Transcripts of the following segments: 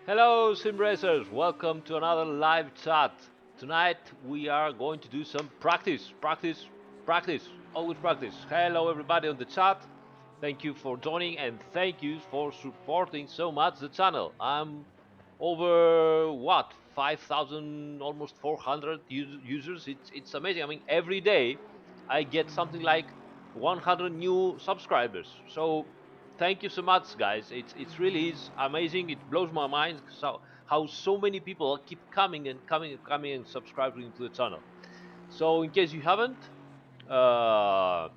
Hello, sim racers. Welcome to another live chat. Tonight we are going to do some practice, practice, always practice. Hello, everybody on the chat. Thank you for joining and thank you for supporting so much the channel. I'm over what 5,000, almost 400 users. It's amazing. I mean, every day I get something like 100 new subscribers. So thank you so much, guys. It's really is amazing. It blows my mind how so many people keep coming and coming and coming and subscribing to the channel. So in case you haven't, uh,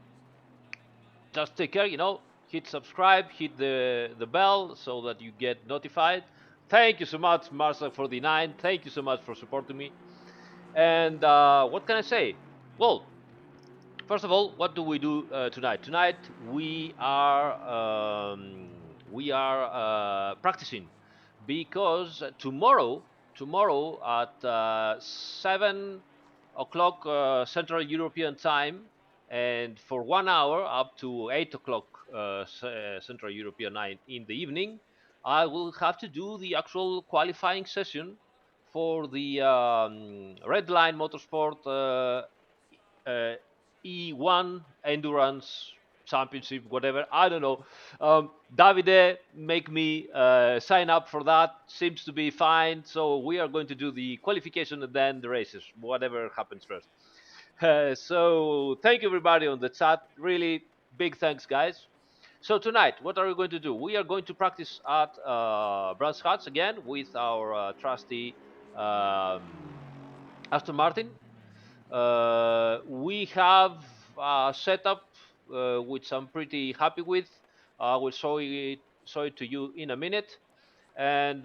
just take care. Hit subscribe, hit the bell so that you get notified. Thank you so much, Marcel 49. Thank you so much for supporting me. And what can I say? Well, first of all, what do we do tonight? Tonight we are practicing because tomorrow at 7 o'clock Central European Time, and for 1 hour up to 8 o'clock Central European night in the evening, I will have to do the actual qualifying session for the Redline Motorsport uh, E1 Endurance Championship, whatever. I don't know. Davide make me sign up for that. Seems to be fine. So we are going to do the qualification and then the races, whatever happens first. So thank you everybody on the chat. Really big thanks, guys. So tonight, what are we going to do? We are going to practice at Brands Hatch again with our trusty Aston Martin. We have a setup which I'm pretty happy with. I will show it to you in a minute, and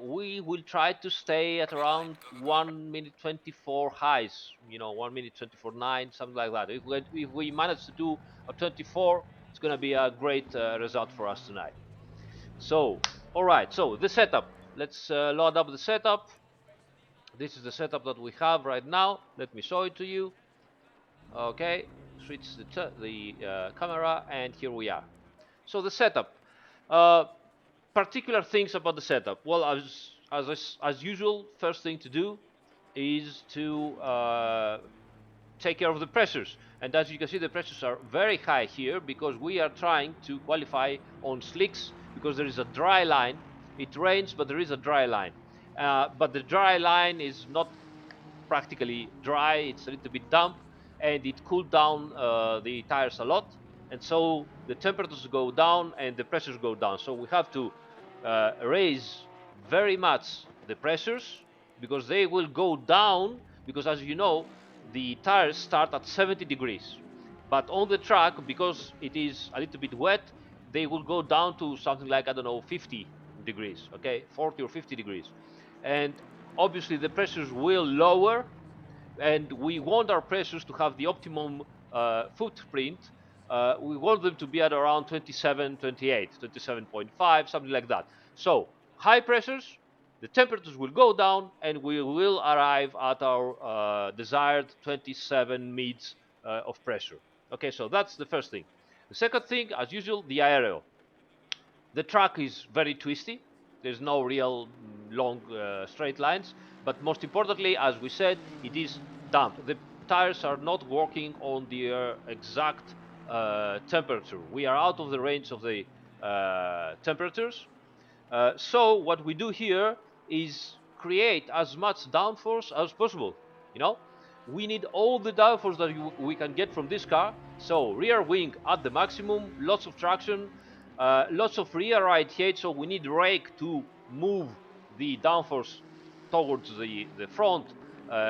we will try to stay at around 1 minute 24 highs. 1 minute 24.9, something like that. If we manage to do a 24, it's going to be a great result for us tonight. So, all right. So the setup. Let's load up the setup. This is the setup that we have right now. Let me show it to you. Okay, switch the camera, and here we are. So the setup. Uh, Particular things about the setup. Well, as usual, first thing to do is to take care of the pressures. And as you can see, the pressures are very high here because we are trying to qualify on slicks because there is a dry line. It rains, but there is a dry line. But the dry line is not practically dry. It's a little bit damp, and it cooled down the tires a lot. And so the temperatures go down and the pressures go down. So we have to raise very much the pressures because they will go down because, as you know, the tires start at 70 degrees. But on the track, because it is a little bit wet, they will go down to something like, I don't know, 50 degrees, okay, 40 or 50 degrees. And obviously the pressures will lower, and we want our pressures to have the optimum footprint. We want them to be at around 27, 28, 27.5, something like that. So high pressures, the temperatures will go down, and we will arrive at our desired 27 mids of pressure. Okay, so that's the first thing. The second thing, as usual, the aero. The track is very twisty. There's no real long straight lines. But most importantly, as we said, it is damp. The tires are not working on their exact temperature. We are out of the range of the temperatures. So what we do here is create as much downforce as possible. You know, we need all the downforce that we can get from this car. So rear wing at the maximum, lots of traction, lots of rear right height. So we need rake to move the downforce towards the front,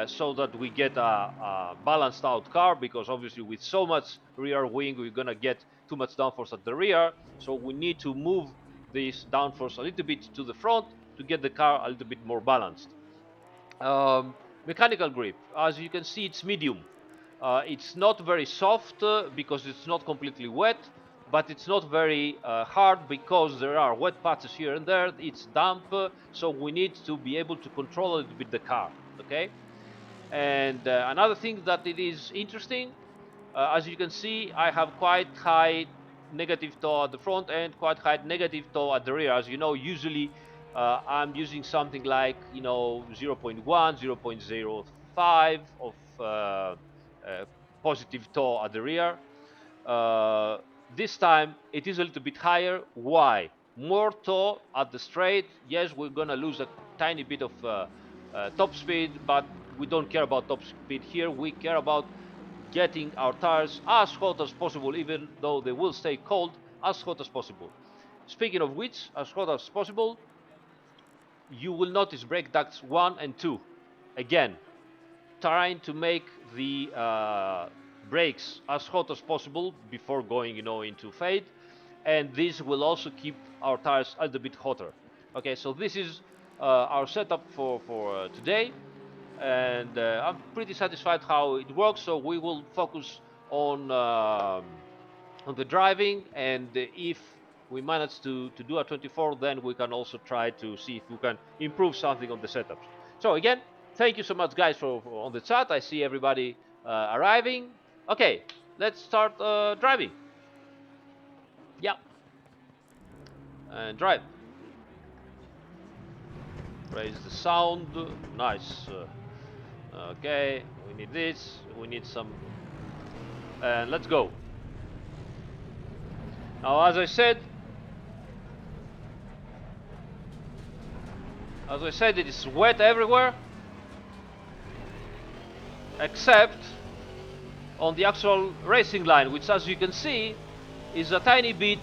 so that we get a balanced out car, because obviously with so much rear wing we're gonna get too much downforce at the rear. So we need to move this downforce a little bit to the front to get the car a little bit more balanced. Mechanical grip, as you can see, it's medium. It's not very soft because it's not completely wet, but it's not very hard because there are wet patches here and there. It's damp, so we need to be able to control a little bit the car. Okay. And another thing that it is interesting, as you can see, I have quite high negative toe at the front and quite high negative toe at the rear. As you know, usually I'm using something like 0.1, 0.05 of positive toe at the rear. Uh, this time it is a little bit higher. Why? More toe at the straight. Yes, we're gonna lose a tiny bit of top speed, but we don't care about top speed here. We care about getting our tires as hot as possible, even though they will stay cold, as hot as possible. Speaking of which, as hot as possible, you will notice brake ducts 1 and 2. Again, trying to make the brakes as hot as possible before going, into fade, and this will also keep our tires a little bit hotter. Okay, so this is our setup for today, and I'm pretty satisfied how it works. So we will focus on the driving, and if we manage to do a 24, then we can also try to see if we can improve something on the setups. So again, thank you so much, guys, for on the chat. I see everybody arriving. Okay, let's start driving. Yeah, and drive. Raise the sound. Nice. Okay, we need this. We need some. And let's go. Now, as I said, it is wet everywhere, except on the actual racing line, which, as you can see, is a tiny bit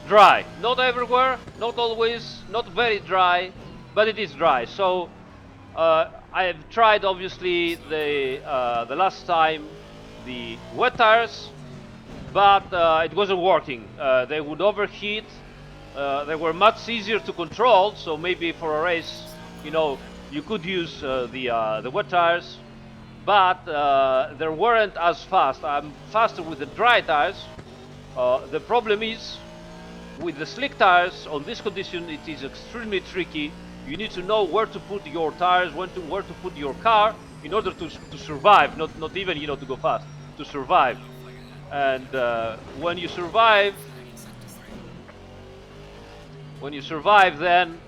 dry. Not everywhere, not always, not very dry, but it is dry. So I've tried, obviously, the last time the wet tires, but it wasn't working. They would overheat. They were much easier to control, so maybe for a race, you could use the wet tires, but they weren't as fast. I'm faster with the dry tires. The problem is with the slick tires on this condition, it is extremely tricky. You need to know where to put your tires, where to put your car in order to survive. Not even to go fast, to survive. And when you survive, then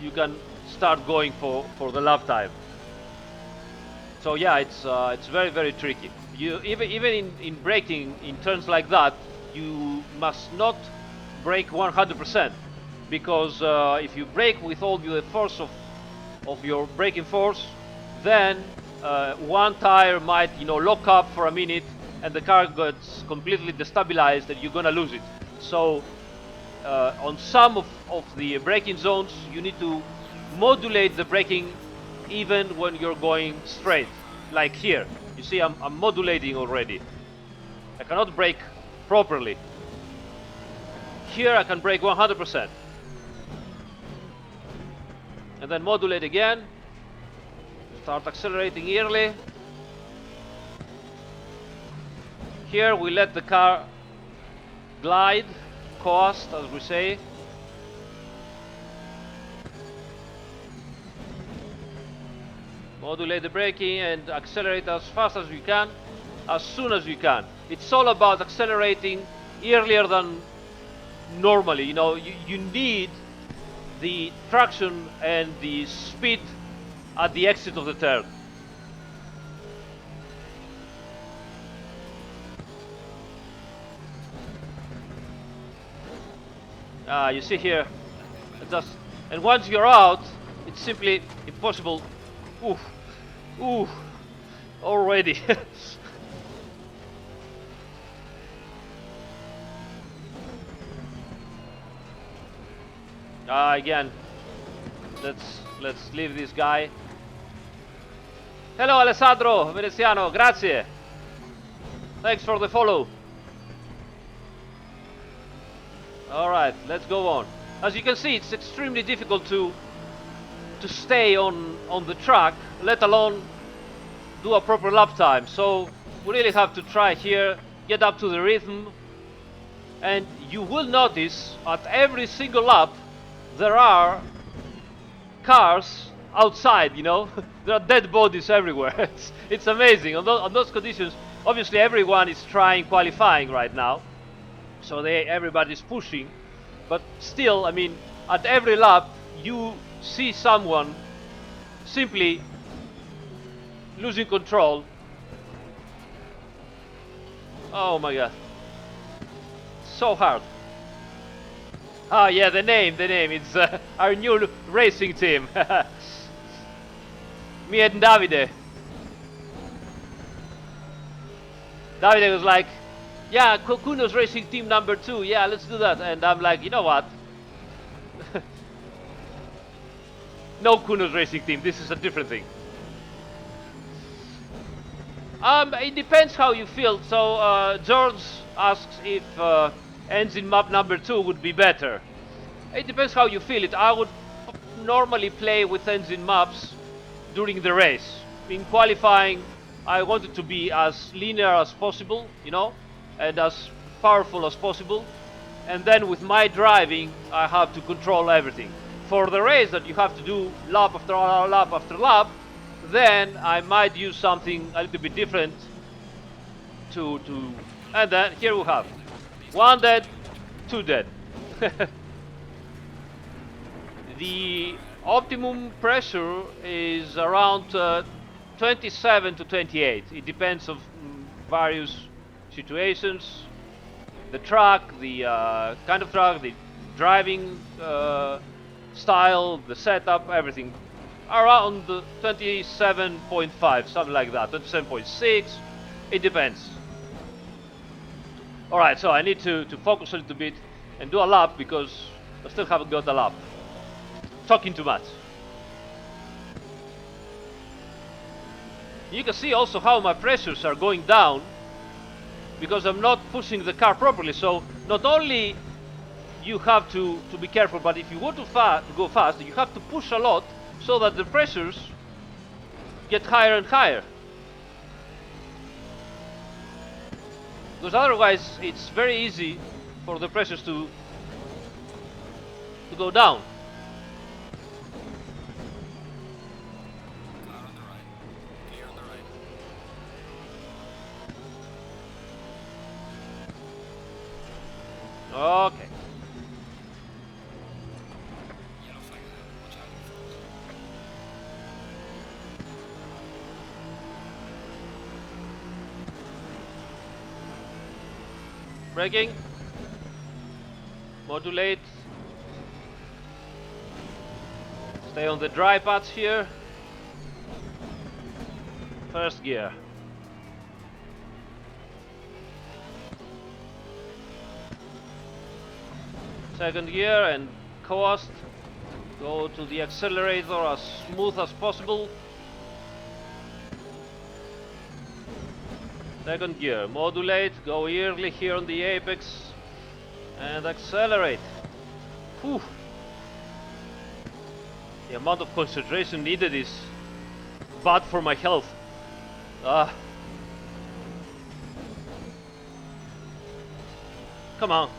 you can start going for the lap time. So yeah, it's very, very tricky. You even in braking in turns like that, you must not brake 100%, because if you brake with all the force of your braking force, then one tire might lock up for a minute, and the car gets completely destabilized, and you're gonna lose it. So on some of the braking zones, you need to modulate the braking even when you're going straight. Like here, you see I'm modulating already. I cannot brake properly. Here I can brake 100%. And then modulate again. Start accelerating early. Here we let the car glide, coast, as we say. Modulate the braking and accelerate as fast as you can, as soon as you can. It's all about accelerating earlier than normally. You need the traction and the speed at the exit of the turn. You see here, and once you're out, it's simply impossible. Ooh, already. Again, let's leave this guy. Hello, Alessandro Veneziano, grazie. Thanks for the follow. All right, let's go on. As you can see, it's extremely difficult to stay on the track, let alone do a proper lap time. So we really have to try here, get up to the rhythm, and you will notice at every single lap there are cars outside. There are dead bodies everywhere. It's amazing. On those conditions, obviously everyone is trying qualifying right now, so everybody's pushing, but still, I mean, at every lap you see someone simply losing control. Oh my god. So hard. Ah, yeah, the name. It's our new racing team. Me and Davide. Davide was like, yeah, Kuno's racing team number 2. Yeah, let's do that. And I'm like, you know what? No Kuno's racing team. This is a different thing. It depends how you feel. So George asks if engine map number 2 would be better. It depends how you feel it. I would normally play with engine maps during the race. In qualifying, I want it to be as linear as possible, you know, and as powerful as possible. And then with my driving, I have to control everything. For the race that you have to do lap after lap after lap, then I might use something a little bit different to and then here we have 1 dead, 2 dead. The optimum pressure is around 27 to 28. It depends on various situations, the track, the kind of track, the driving style, the setup, everything. Around 27.5, something like that, 27.6, it depends. Alright, so I need to focus a little bit and do a lap because I still haven't got a lap. Talking too much. You can see also how my pressures are going down because I'm not pushing the car properly. So not only you have to be careful, but if you want to go fast, you have to push a lot so that the pressures get higher and higher. Because otherwise it's very easy for the pressures to go down. Okay. Braking. Modulate. Stay on the dry paths here. First gear. Second gear and coast. Go to the accelerator as smooth as possible. Second gear, modulate, go early here on the apex and accelerate. Whew. The amount of concentration needed is bad for my health. Come on.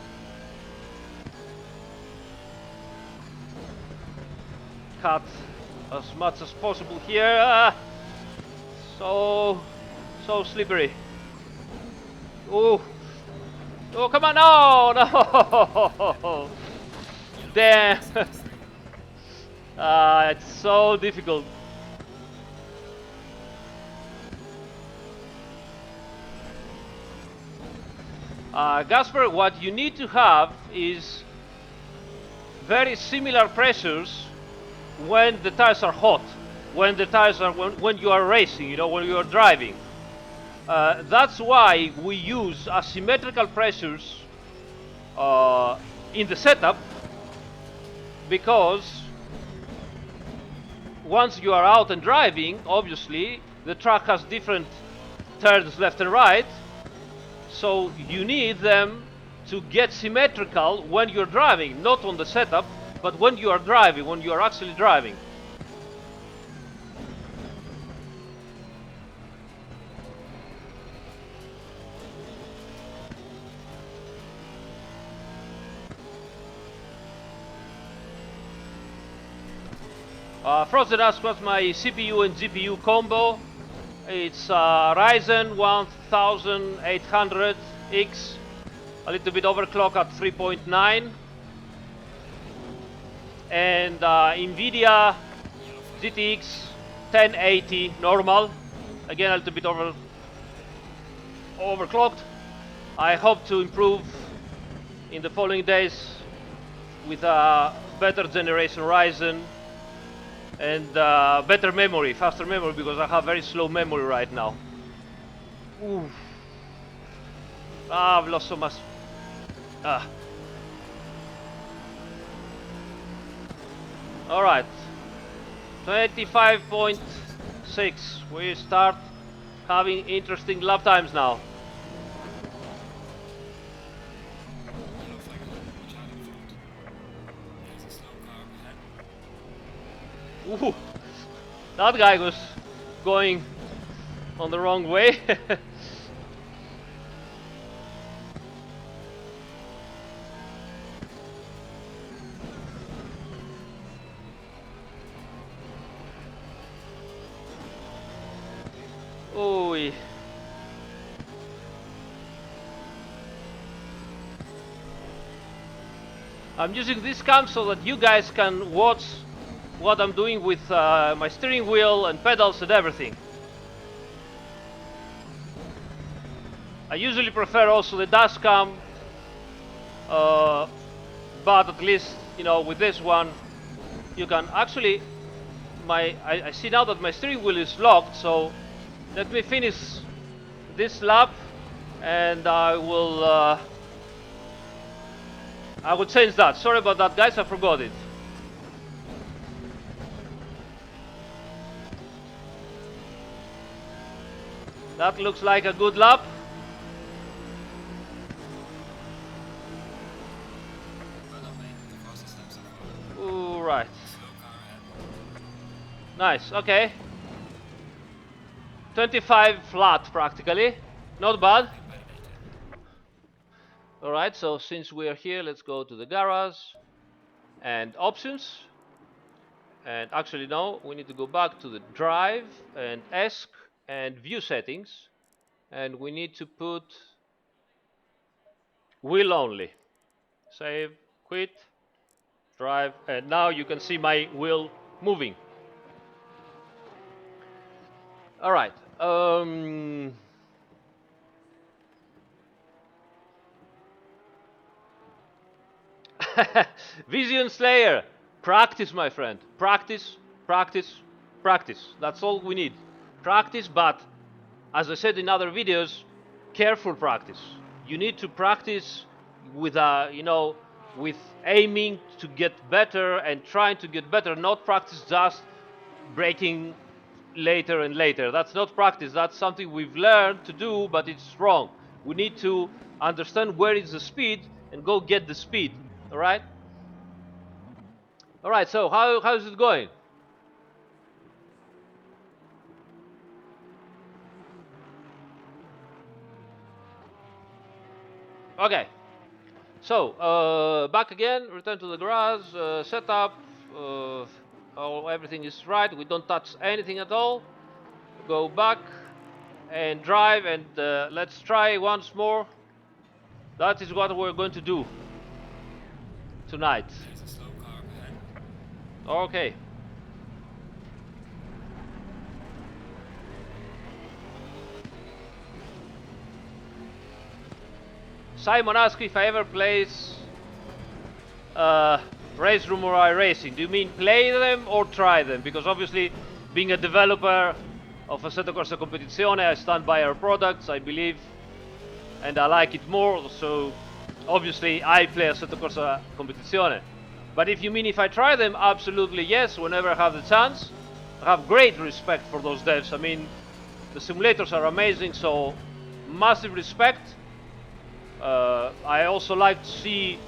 Cut as much as possible here. So slippery. Oh, come on! No! Damn! It's so difficult. Gasper, what you need to have is very similar pressures when the tires are hot, when you are racing, you know, when you are driving. That's why we use asymmetrical pressures in the setup, because once you are out and driving, obviously the track has different turns left and right, so you need them to get symmetrical when you're driving, not on the setup, but when you are driving, when you are actually driving. Frozen asks what's my CPU and GPU combo. It's Ryzen 1800X, a little bit overclock at 3.9. and NVIDIA GTX 1080 normal. Again, a little bit overclocked. I hope to improve in the following days with a better generation Ryzen and better memory, faster memory, because I have very slow memory right now. Oof. I've lost so much. All right, 25.6. We start having interesting lap times now. Ooh, that guy was going on the wrong way. Ooh. I'm using this cam so that you guys can watch what I'm doing with my steering wheel and pedals and everything. I usually prefer also the dash cam, but at least, you know, with this one you can actually, I see now that my steering wheel is locked, so let me finish this lap and I will change that. Sorry about that, guys, I forgot it. That looks like a good lap. All right. Nice, okay. 25 flat practically, not bad. All right, so since we are here, let's go to the garage and options. And actually, no, we need to go back to the drive and ESC and view settings. And we need to put wheel only. Save, quit, drive, and now you can see my wheel moving. All right. Vision Slayer, practice, my friend. Practice, practice, practice. That's all we need. Practice, but as I said in other videos, careful practice. You need to practice with with aiming to get better and trying to get better, not practice just braking later and later. That's not practice. That's something we've learned to do, but it's wrong. We need to understand where is the speed and go get the speed. All right? All right, so how's it going? Okay. So, back again, return to the garage, setup, everything is right, we don't touch anything at all. Go back and drive, and let's try once more. That is what we're going to do tonight. Okay. Simon asked if I ever plays Race Room or iRacing. Do you mean play them or try them? Because obviously, being a developer of Assetto Corsa Competizione, I stand by our products, I believe, and I like it more, so obviously I play Assetto Corsa Competizione. But if you mean if I try them, absolutely yes, whenever I have the chance. I have great respect for those devs. I mean, the simulators are amazing, so massive respect. I also like to see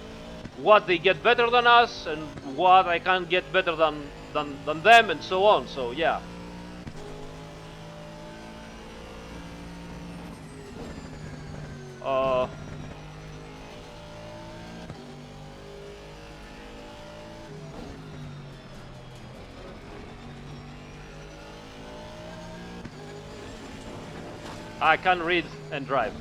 what they get better than us and what I can get better than them, and so on. So yeah. I can read and drive.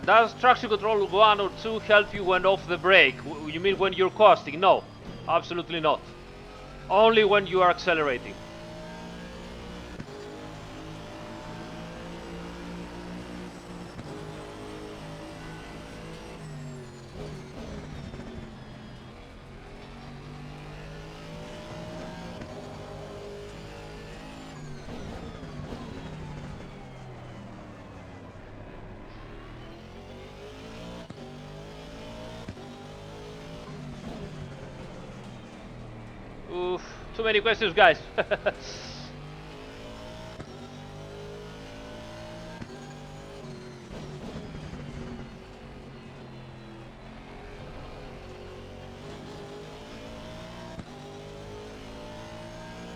Does traction control 1 or 2 help you when off the brake? You mean when you're coasting? No, absolutely not. Only when you are accelerating. Oof, too many questions, guys.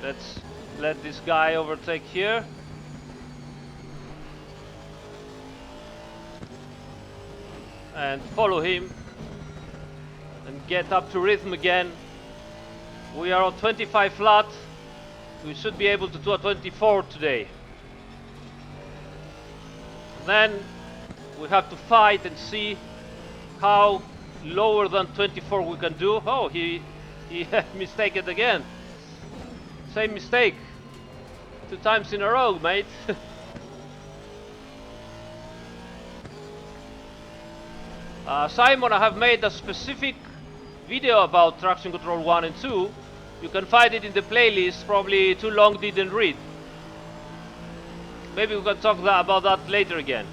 Let's let this guy overtake here. And follow him. And get up to rhythm again. We are on 25 flat. We should be able to do a 24 today. Then we have to fight and see how lower than 24 we can do. Oh, he mistaken again. Same mistake. 2 times in a row, mate. Simon, I have made a specific video about traction control 1 and 2. You can find it in the playlist. Probably too long, didn't read. Maybe we can talk about that later again.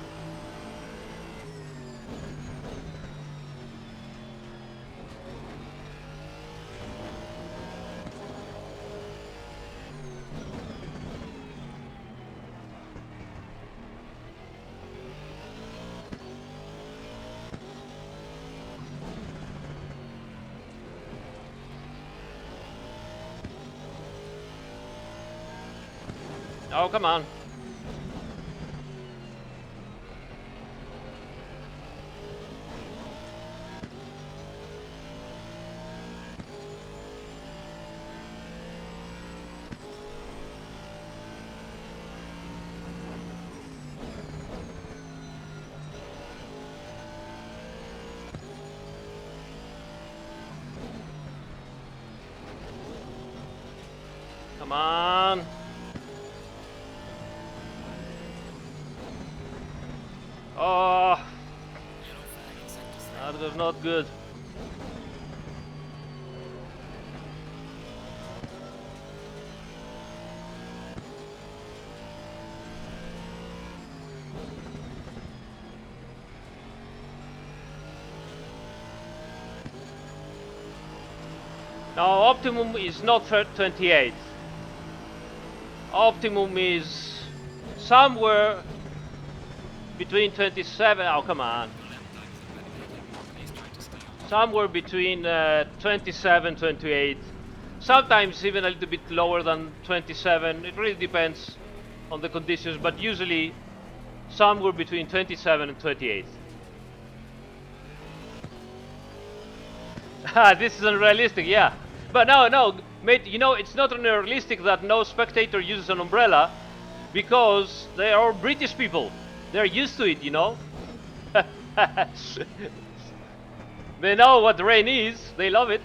Oh, come on. Come on. Oh, that was not good. Now, optimum is not 28. Optimum is somewhere between 27. Oh, come on. Somewhere between 27, 28. Sometimes even a little bit lower than 27. It really depends on the conditions, but usually somewhere between 27 and 28. This is unrealistic, yeah. But no, mate, you know, it's not unrealistic that no spectator uses an umbrella because they are all British people. They're used to it, you know. They know what rain is. They love it.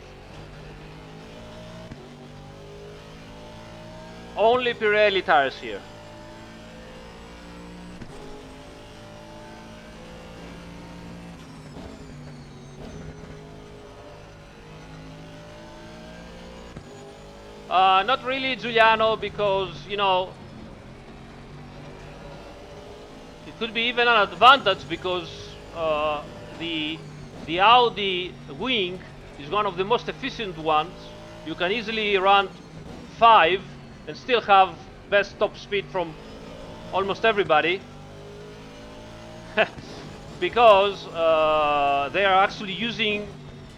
Only Pirelli tires here. Not really, Giuliano, because, you know, it could be even an advantage because the Audi wing is one of the most efficient ones. You can easily run 5 and still have best top speed from almost everybody. Because they are actually using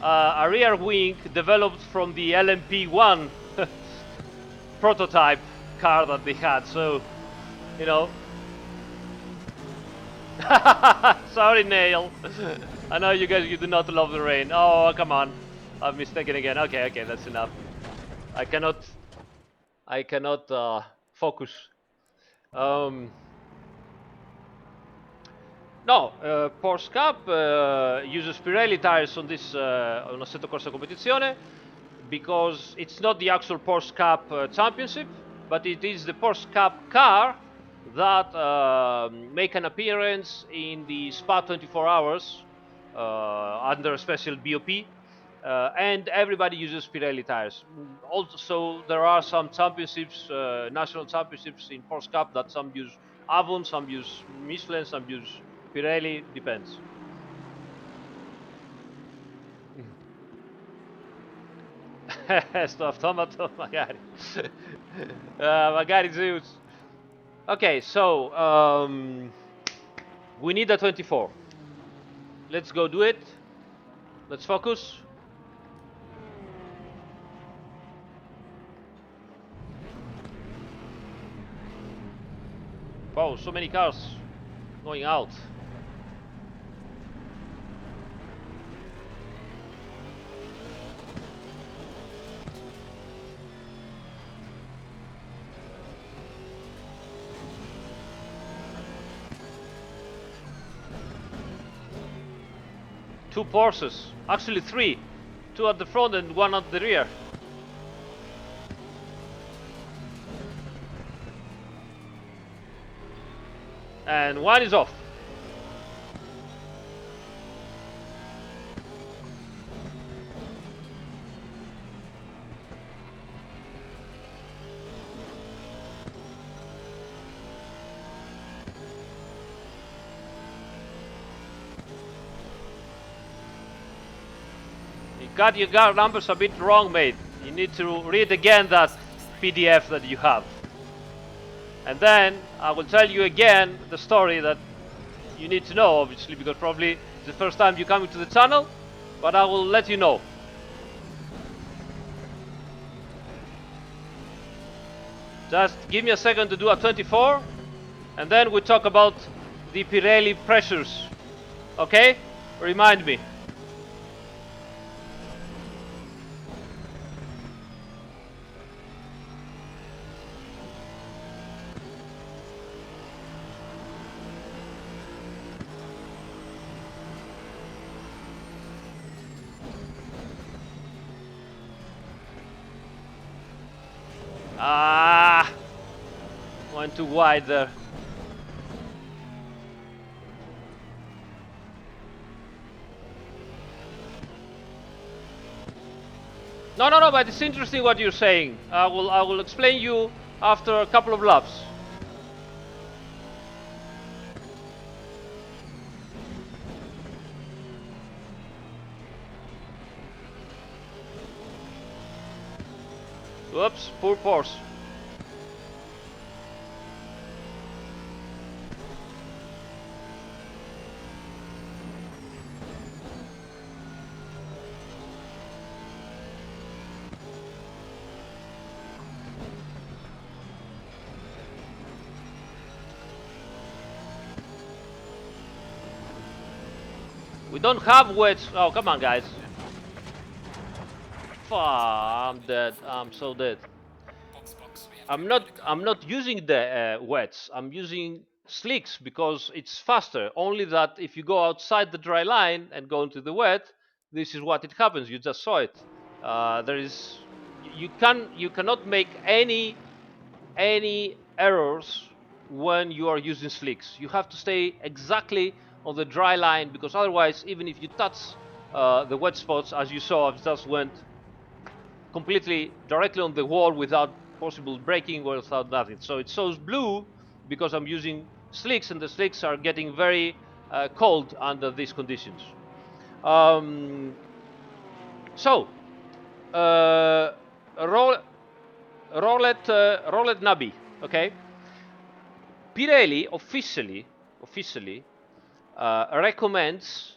a rear wing developed from the LMP1 prototype car that they had, so, you know. Sorry, Neil. I know you guys, you do not love the rain. Oh, come on. I've mistaken again. Okay, that's enough. I cannot focus. No, Porsche Cup uses Pirelli tires on this on Assetto Corsa Competizione because it's not the actual Porsche Cup championship, but it is the Porsche Cup car that make an appearance in the Spa 24 hours under a special BOP, and everybody uses Pirelli tires. Also, there are some championships, national championships in Porsche Cup that some use Avon, some use Michelin, some use Pirelli, depends. Sto automato, magari. Magari Zeus. Okay, so we need a 24. Let's go do it. Let's focus. Wow, so many cars going out. Two Porsches, actually three. Two at the front and one at the rear. And one is off. You got your numbers a bit wrong, mate. You need to read again that PDF that you have. And then I will tell you again the story that you need to know, obviously, because probably it's the first time you're coming to the channel, but I will let you know. Just give me a second to do a 24, and then we talk about the Pirelli pressures. Okay? Remind me. Ah, went too wide there. No, but it's interesting what you're saying. I will explain you after a couple of laps. Whoops, poor Porsche. We don't have wets. Oh, come on, guys. Fuck, I'm dead. I'm so dead. I'm not using the wets. I'm using slicks because it's faster. Only that if you go outside the dry line and go into the wet, this is what it happens. You just saw it. There is you cannot make any errors when you are using slicks. You have to stay exactly on the dry line because otherwise, even if you touch the wet spots, as you saw, I just went completely directly on the wall without possible braking or without nothing. So it shows blue because I'm using slicks, and the slicks are getting very cold under these conditions. Um, so, uh, roll, Roulette Nabi, okay? Pirelli officially recommends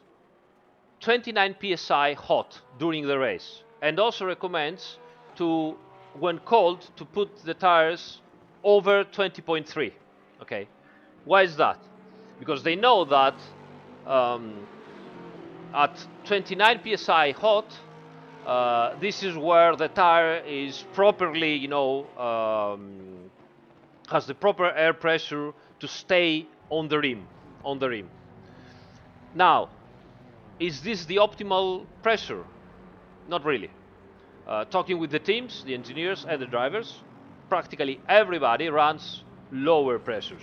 29 psi hot during the race, and also recommends to, when cold, to put the tires over 20.3. Okay, why is that? Because they know that at 29 psi hot, this is where the tire is properly, has the proper air pressure to stay on the rim, Now, is this the optimal pressure? Not really. Talking with the teams, the engineers, and the drivers, practically everybody runs lower pressures,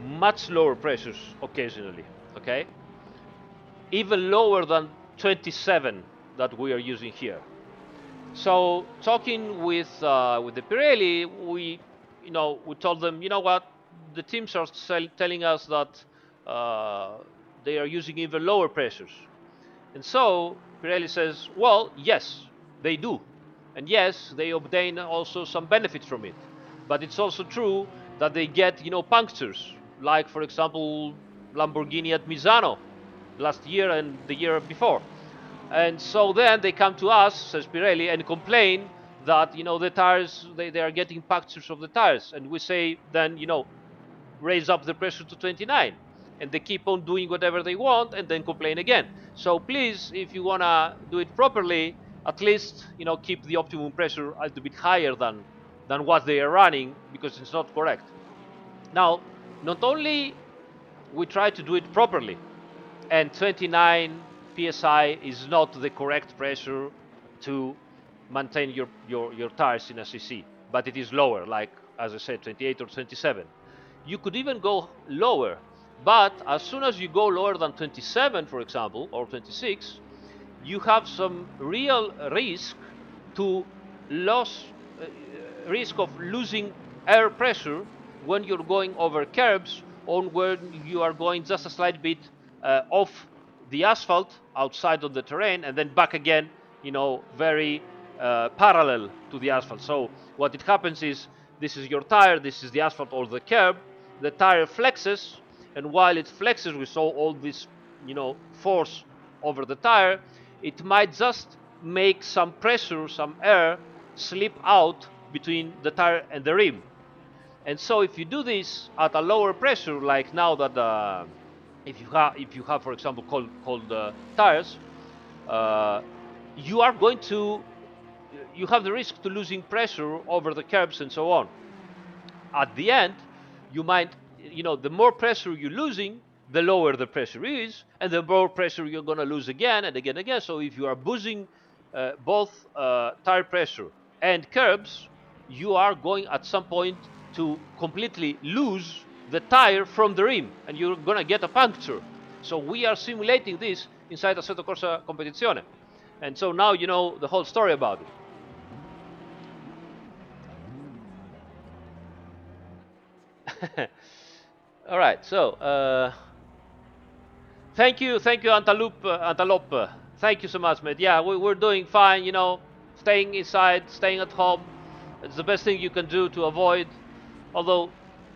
much lower pressures occasionally. Okay, even lower than 27 that we are using here. So talking with the Pirelli, we told them, you know what, the teams are telling us that they are using even lower pressures, and so Pirelli says, well, yes, they do, and yes, they obtain also some benefits from it, but it's also true that they get punctures, like for example Lamborghini at Misano last year and the year before. And so then they come to us, says Pirelli, and complain that the tires, they are getting punctures of the tires, and we say then raise up the pressure to 29, and they keep on doing whatever they want and then complain again. So please, if you wanna do it properly, at least keep the optimum pressure a little bit higher than what they are running, because it's not correct. Now, not only we try to do it properly, and 29 psi is not the correct pressure to maintain your tires in a CC, but it is lower, like as I said, 28 or 27. You could even go lower, but as soon as you go lower than 27, for example, or 26, you have some real to loss risk of losing air pressure when you're going over curbs, or when you are going just a slight bit off the asphalt outside of the terrain and then back again, very parallel to the asphalt. So what it happens is, this is your tire, this is the asphalt or the curb, the tire flexes, and while it flexes we saw all this force over the tire, it might just make some pressure, some air slip out between the tire and the rim. And so if you do this at a lower pressure, like now that if you have for example cold tires, uh, you are going to you have the risk to losing pressure over the curbs and so on. At the end, you might, the more pressure you're losing, the lower the pressure is, and the more pressure you're going to lose again and again and again. So if you are boosting both tire pressure and curbs, you are going at some point to completely lose the tire from the rim, and you're going to get a puncture. So we are simulating this inside Assetto Corsa Competizione. And so now you know the whole story about it. All right, so thank you, Antelope. Thank you so much, mate. Yeah, we're doing fine. Staying inside, staying at home. It's the best thing you can do to avoid. Although,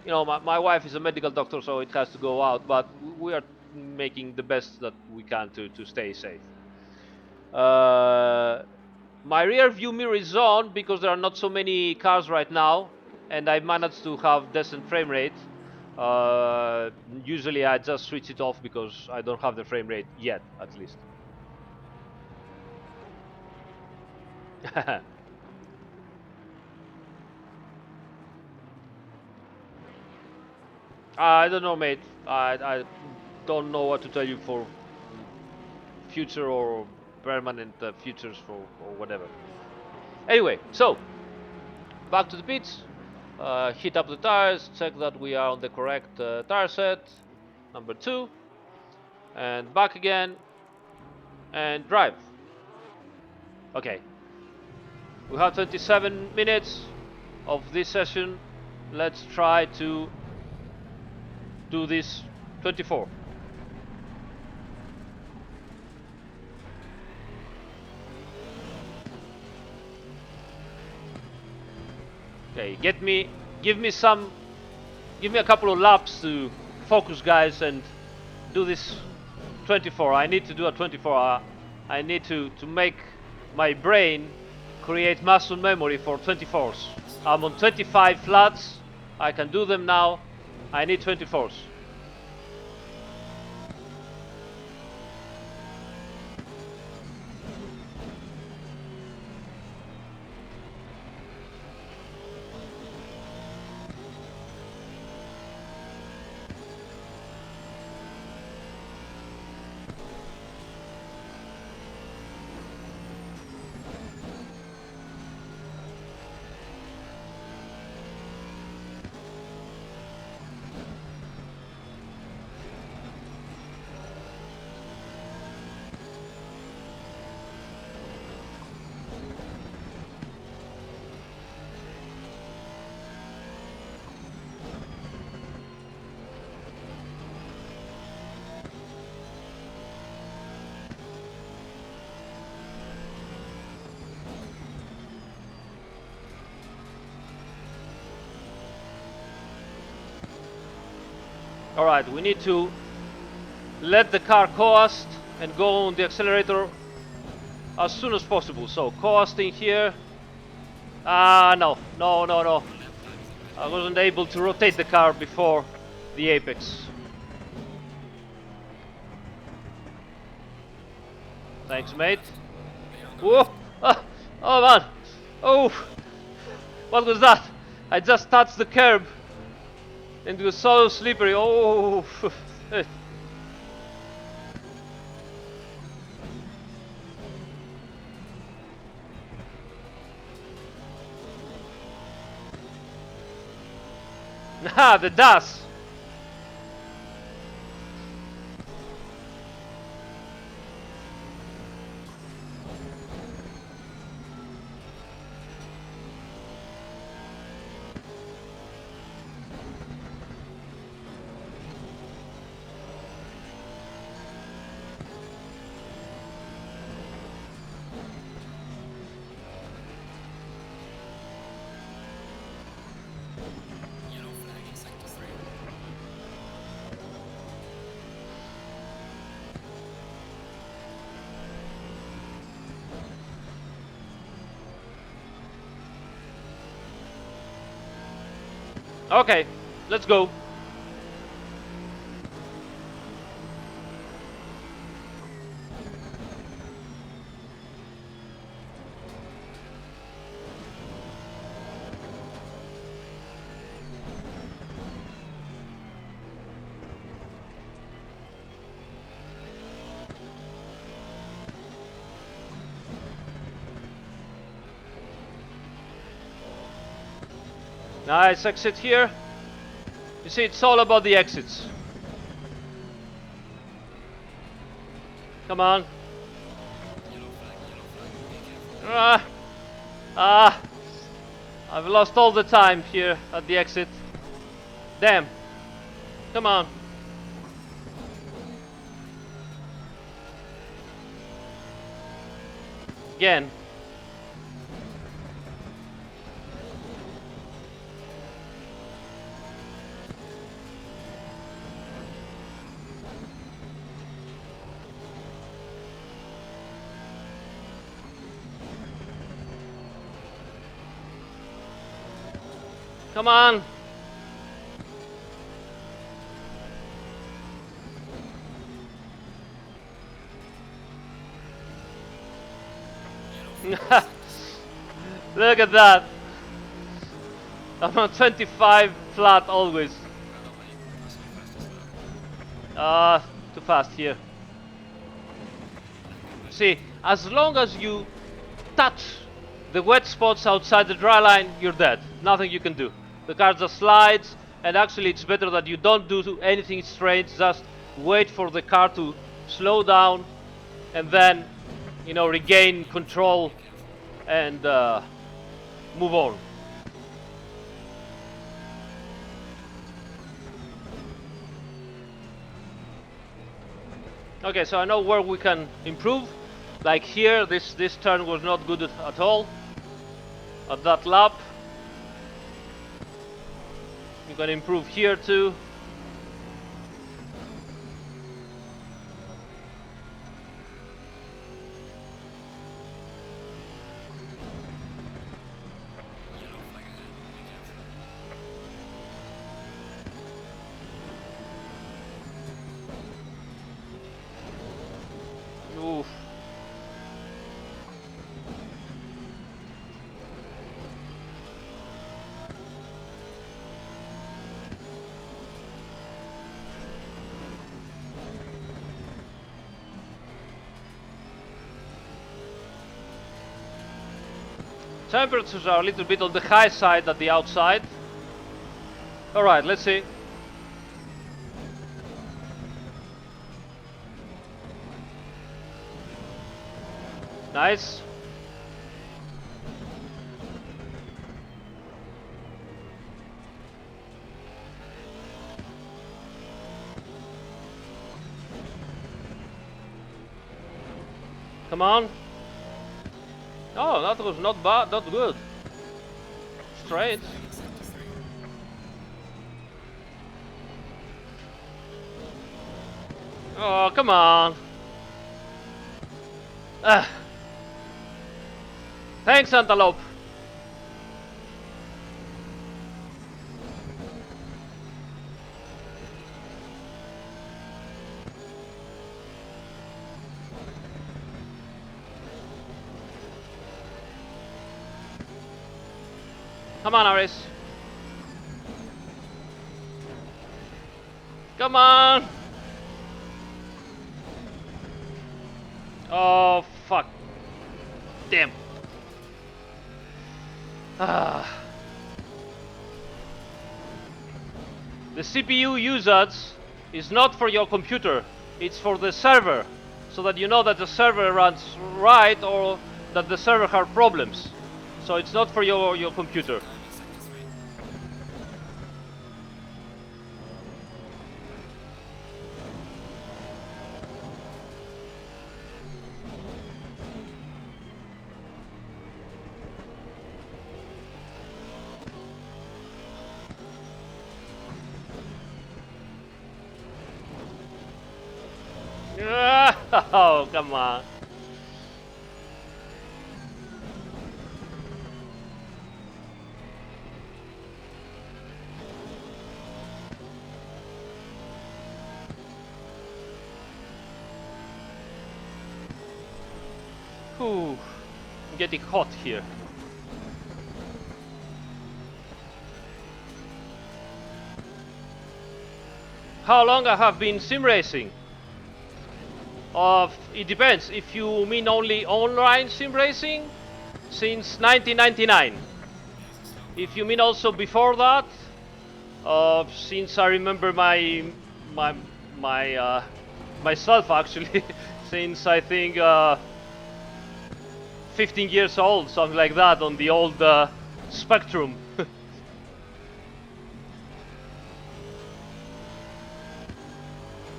my wife is a medical doctor, so it has to go out. But we are making the best that we can to stay safe. Uh, my rear view mirror is on because there are not so many cars right now, and I managed to have decent frame rate. Usually I just switch it off because I don't have the frame rate yet, at least. I don't know, mate. I don't know what to tell you for future or permanent futures or whatever. Anyway, so back to the pits. Heat up the tires, check that we are on the correct tire set, number 2, and back again, and drive. Okay, we have 27 minutes of this session. Let's try to do this 24. Okay, give me a couple of laps to focus, guys, and do this 24. I need to do a 24. I need to make my brain create muscle memory for 24s. I'm on 25 flats. I can do them now. I need 24s. All right, we need to let the car coast and go on the accelerator as soon as possible. So coasting here. No. I wasn't able to rotate the car before the apex. Thanks, mate. Whoa! Oh man! Oh! What was that? I just touched the curb and it was so slippery. Oh! Ah, the dust! Okay, let's go. Nice exit here. You see, it's all about the exits. Come on. I've lost all the time here at the exit. Damn. Come on. Again. Come on. Look at that. I'm on 25 flat always. Too fast here. See, as long as you touch the wet spots outside the dry line, you're dead. Nothing you can do. The car just slides, and actually it's better that you don't do anything strange. Just wait for the car to slow down, and then, you know, regain control and move on. Okay, so I know where we can improve. Like here, this turn was not good at all. At that lap, you can improve here too. Oof. Temperatures are a little bit on the high side at the outside. Alright, let's see. Nice. Come on. Oh, that was not bad, not good. Straight. Oh, come on. Ah, thanks, Antelope. Come on, Aris. Come on. Oh, fuck. Damn. Ah. The CPU usage is not for your computer, it's for the server, so that you know that the server runs right or that the server has problems. So it's not for your computer. Oh, come on. Whew. I'm getting hot here. How long I have been sim racing? It depends. If you mean only online sim racing, since 1999. If you mean also before that, since I remember my my myself actually, since I think 15 years old, something like that, on the old Spectrum.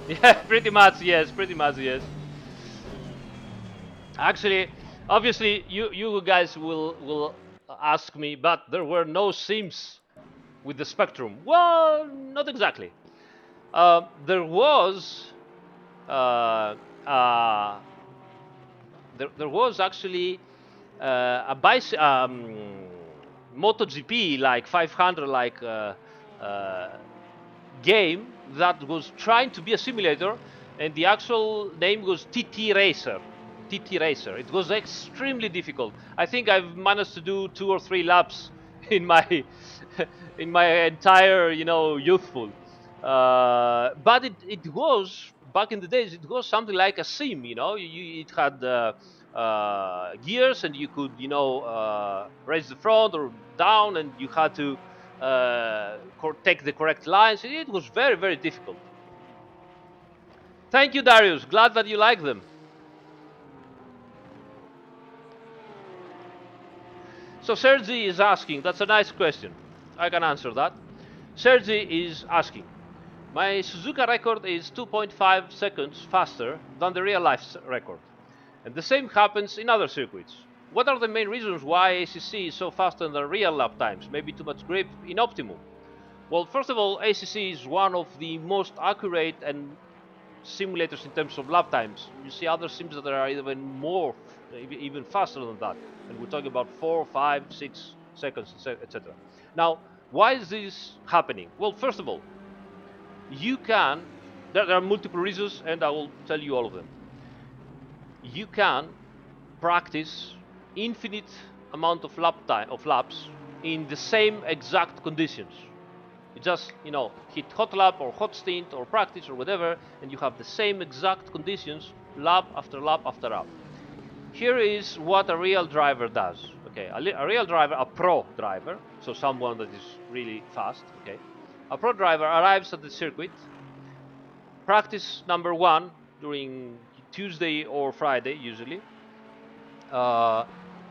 Yeah, pretty much yes, pretty much yes. Actually, obviously, you guys will ask me, but there were no sims with the Spectrum. Well, not exactly. There was uh, uh, there was actually a MotoGP like 500 game that was trying to be a simulator, and the actual name was TT Racer. TT Racer. It was extremely difficult. I think I've managed to do 2 or 3 laps in my in my entire, youthful. But it was back in the days. It was something like a sim. It had gears, and you could, raise the front or down, and you had to take the correct lines. It was very, very difficult. Thank you, Darius. Glad that you like them. So Sergi is asking. That's a nice question. I can answer that. Sergi is asking. My Suzuka record is 2.5 seconds faster than the real life record. And the same happens in other circuits. What are the main reasons why ACC is so faster than real lap times? Maybe too much grip in optimum. Well, first of all, ACC is one of the most accurate and simulators in terms of lap times. You see other sims that are even more, even faster than that, and we're talking about 4, 5, 6 seconds, etc. Now, why is this happening? Well, first of all, you can. There are multiple reasons, and I will tell you all of them. You can practice infinite amount of laps in the same exact conditions. You just, hit hot lap or hot stint or practice or whatever, and you have the same exact conditions lap after lap after lap. Here is what a real driver does. Okay, a real driver, a pro driver, so someone that is really fast. Okay, a pro driver arrives at the circuit, practice number one during Tuesday or Friday usually. Uh,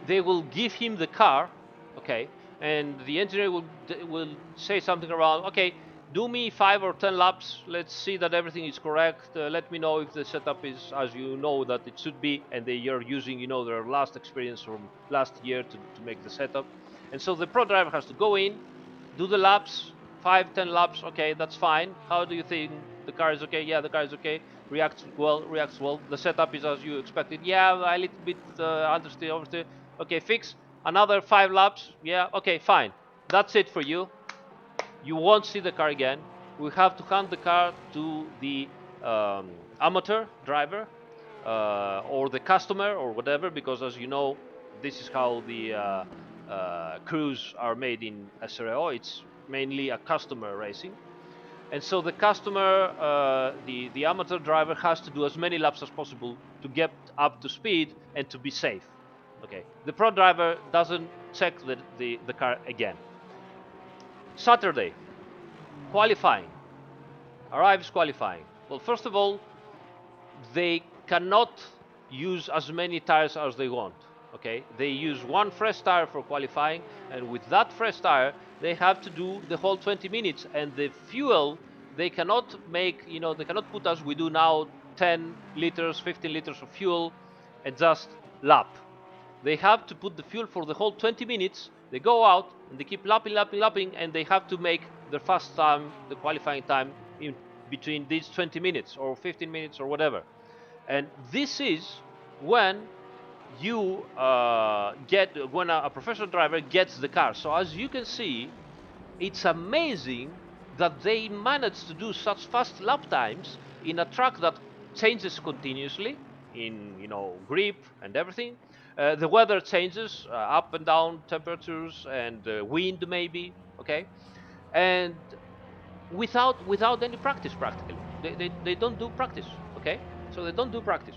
they will give him the car, okay, and the engineer will say something around, okay, do me 5 or 10 laps. Let's see that everything is correct. Let me know if the setup is as you know that it should be, and they are using, their last experience from last year to make the setup. And so the pro driver has to go in, do the laps, 5, 10 laps. Okay, that's fine. How do you think the car is okay? Yeah, the car is okay. reacts well. The setup is as you expected. Yeah, a little bit understeer, oversteer. Okay, fix. Another 5 laps. Yeah, okay, fine. That's it for you. You won't see the car again. We have to hand the car to the amateur driver or the customer or whatever, because as you know, this is how the crews are made in SRO. It's mainly a customer racing. And so the customer, the amateur driver, has to do as many laps as possible to get up to speed and to be safe. Okay. The pro driver doesn't check the car again. Saturday, qualifying. Arrives qualifying. Well, first of all, they cannot use as many tires as they want. Okay, they use one fresh tire for qualifying, and with that fresh tire, they have to do the whole 20 minutes. And the fuel, they cannot make, they cannot put as we do now 10 liters, 15 liters of fuel and just lap. They have to put the fuel for the whole 20 minutes. They go out and they keep lapping, lapping, lapping, and they have to make their fast time, the qualifying time, in between these 20 minutes or 15 minutes or whatever. And this is when you when a professional driver gets the car. So as you can see, it's amazing that they managed to do such fast lap times in a track that changes continuously in grip and everything. The weather changes, up and down temperatures and wind maybe. Okay, and without any practice practically. They don't do practice. Okay, so they don't do practice,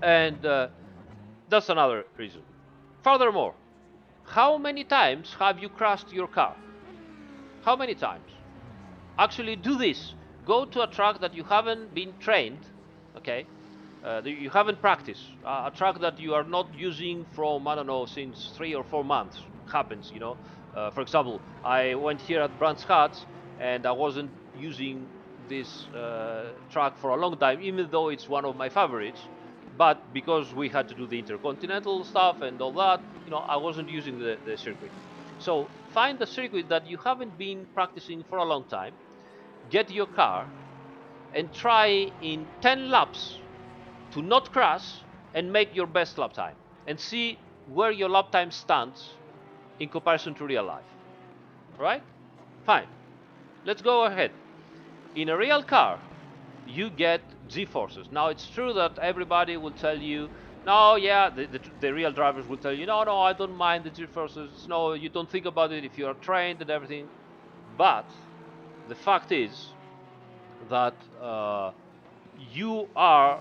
and that's another reason. Furthermore, how many times have you crashed your car? How many times? Actually, do this. Go to a track that you haven't been trained, okay? You haven't practiced. A track that you are not using from, I don't know, since 3 or 4 months. Happens, you know. For example, I went here at Brands Hatch and I wasn't using this track for a long time, even though it's one of my favorites. But because we had to do the intercontinental stuff and all that, I wasn't using the circuit. So find a circuit that you haven't been practicing for a long time, get your car, and try in 10 laps to not crash and make your best lap time. And see where your lap time stands in comparison to real life. Right? Fine. Let's go ahead. In a real car, you get G-forces. Now, it's true that everybody will tell you, no, yeah, the real drivers will tell you, no, I don't mind the G-forces. No, you don't think about it if you are trained and everything. But the fact is that you are,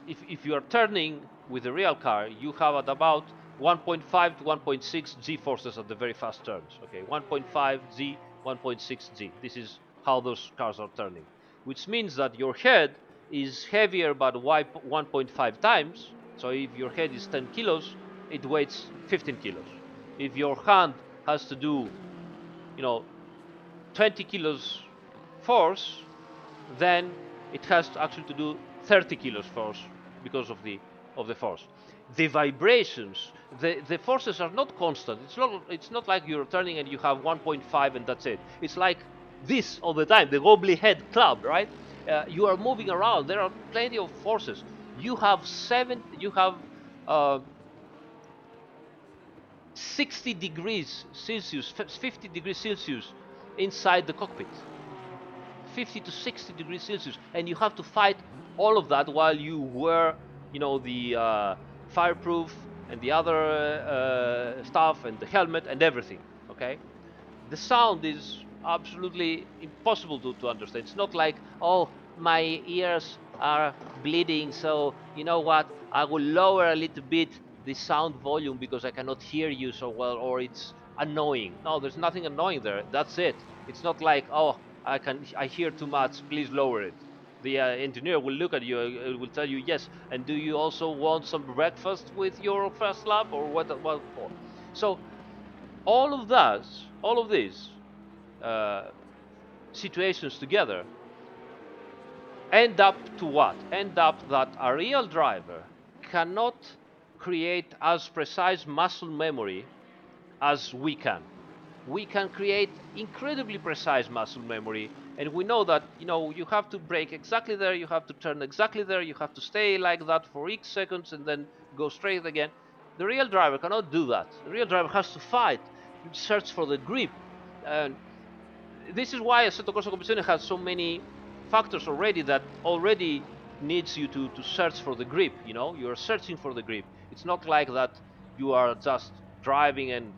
if you are turning with a real car, you have at about 1.5 to 1.6 G-forces at the very fast turns. Okay, 1.5 G, 1.6 G. This is how those cars are turning, which means that your head is heavier by 1.5 times. So if your head is 10 kilos, it weighs 15 kilos. If your hand has to do, 20 kilos force, then it has to actually to do 30 kilos force because of the force. The vibrations, the forces are not constant. It's not like you're turning and you have 1.5 and that's it. It's like this all the time, the wobbly head club, right? You are moving around. There are plenty of forces. You have 60 degrees Celsius, 50 degrees Celsius inside the cockpit. 50 to 60 degrees Celsius, and you have to fight all of that while you wear, the fireproof and the other stuff and the helmet and everything. Okay, the sound is absolutely impossible to understand. It's not like, oh, my ears are bleeding, so you know what? I will lower a little bit the sound volume because I cannot hear you so well, or it's annoying. No, there's nothing annoying there. That's it. It's not like, oh, I hear too much. Please lower it. The engineer will look at you, will tell you yes. And do you also want some breakfast with your first lap, or what? What for? So all of these uh, situations together end up to what? End up that a real driver cannot create as precise muscle memory as we can. we can create incredibly precise muscle memory. And we know that, you have to brake exactly there, you have to turn exactly there, you have to stay like that for X seconds and then go straight again. The real driver cannot do that. The real driver has to fight, search for the grip. And this is why Assetto Corsa Competizione has so many factors already that already needs you to search for the grip. You're searching for the grip. It's not like that you are just driving and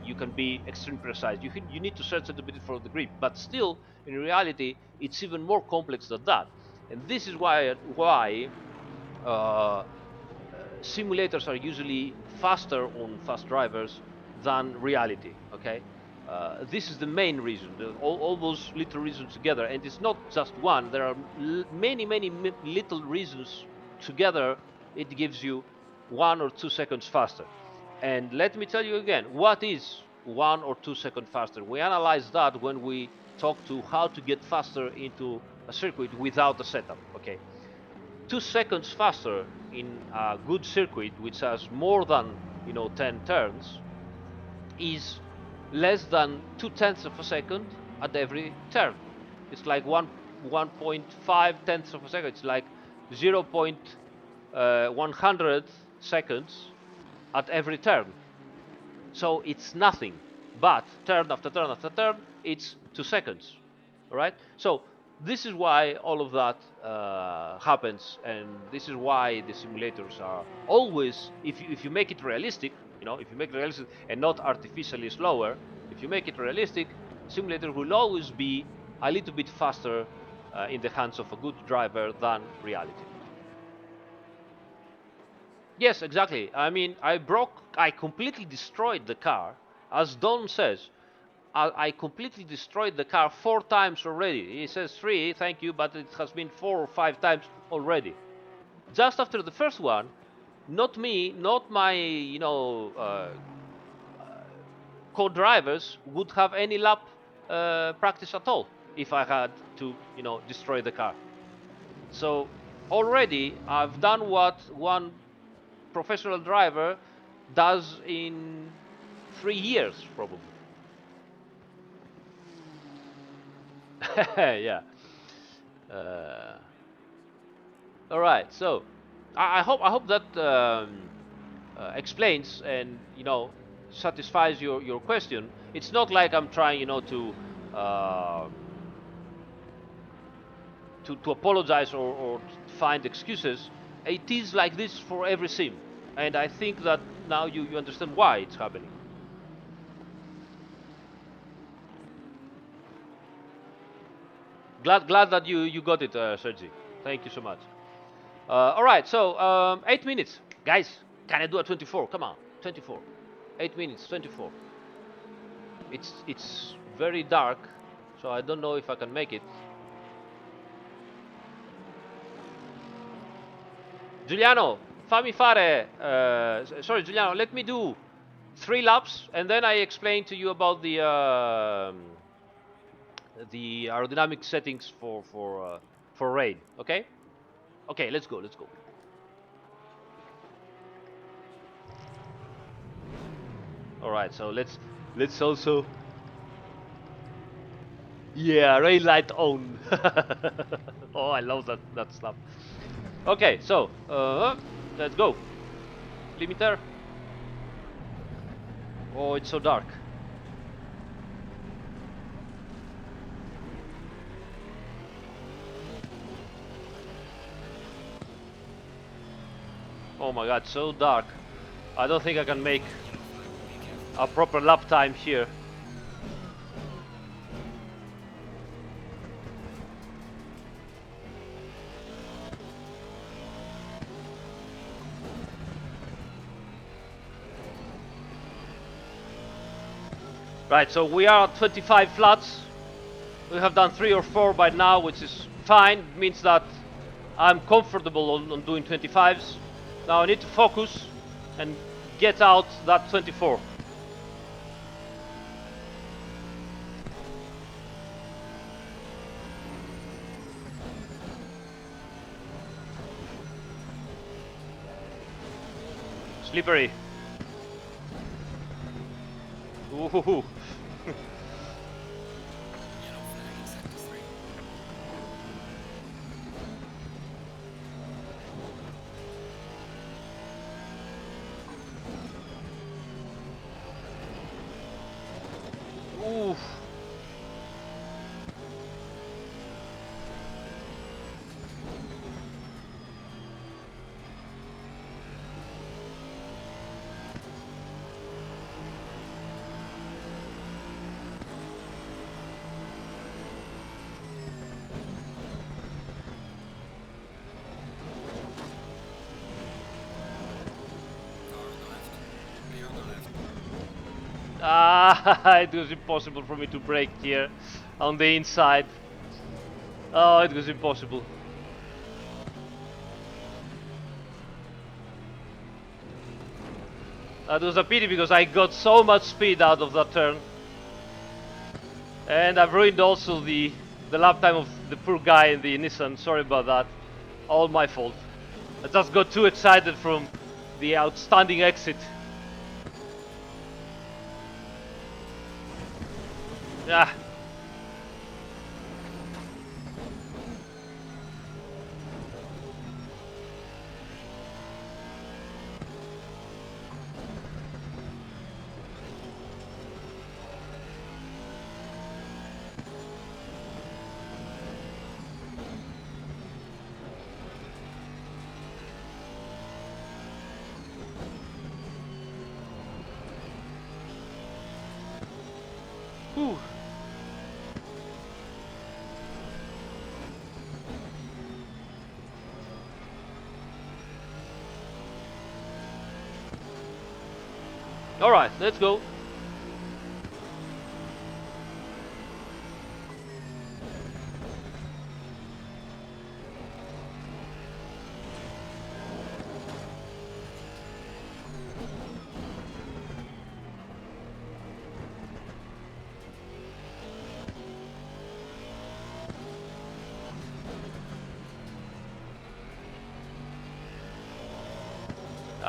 you can be extremely precise. You need to search a little bit for the grip, but still, in reality, it's even more complex than that. And this is why uh, simulators are usually faster on fast drivers than reality. Okay, this is the main reason. All those little reasons together, and it's not just one. There are many little reasons together. It gives you 1 or 2 seconds faster. And let me tell you again, what is 1 or 2 seconds faster? We analyze that when we talk to how to get faster into a circuit without a setup. Okay, 2 seconds faster in a good circuit, which has more than 10 turns, is less than 2/10 of a second at every turn. It's like 1.5 tenths of a second. It's like 0.100 seconds at every turn. So it's nothing. But turn after turn after turn, it's 2 seconds. All right. So this is why all of that happens, and this is why the simulators are always, if you make it realistic, if you make it realistic and not artificially slower, if you make it realistic, simulator will always be a little bit faster in the hands of a good driver than reality. Yes, exactly. I mean, I completely destroyed the car. As Don says, I completely destroyed the car 4 times already. He says 3, thank you, but it has been 4 or 5 times already. Just after the first one, not me, not my, co-drivers would have any lap practice at all if I had to, destroy the car. So already I've done what one professional driver does in 3 years, probably. Yeah. Uh, all right. So I hope that explains and satisfies your question. It's not like I'm trying um, to apologize or find excuses. It is like this for every sim, and I think that now you understand why it's happening. Glad that you got it, Sergi. Thank you so much. All right, so 8 minutes, guys. Can I do a 24? Come on, 24. 8 minutes, 24. It's very dark, so I don't know if I can make it. Giuliano, fammi fare. Sorry, Giuliano. Let me do 3 laps, and then I explain to you about the aerodynamic settings for rain. Okay? Okay, let's go. Let's go. All right. So let's also. Yeah, rain light on. Oh, I love that stuff. Okay, so let's go. Limiter. Oh, it's so dark. Oh my god, so dark. I don't think I can make a proper lap time here. Right, so we are at 25 flats. We have done 3 or 4 by now, which is fine. It means that I'm comfortable on doing 25s. Now I need to focus and get out that 24. Slippery. Ooh. Oof. Ah, it was impossible for me to brake here on the inside. Oh, it was impossible. That was a pity because I got so much speed out of that turn. And I've ruined also the lap time of the poor guy in the Nissan. Sorry about that. All my fault. I just got too excited from the outstanding exit. Yeah. Whew. All right, let's go.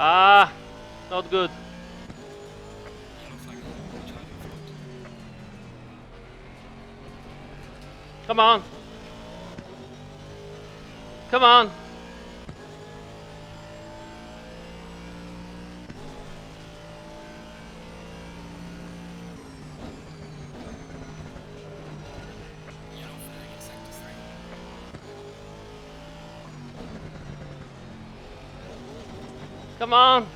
Ah, not good. Come on. Come on. Come on.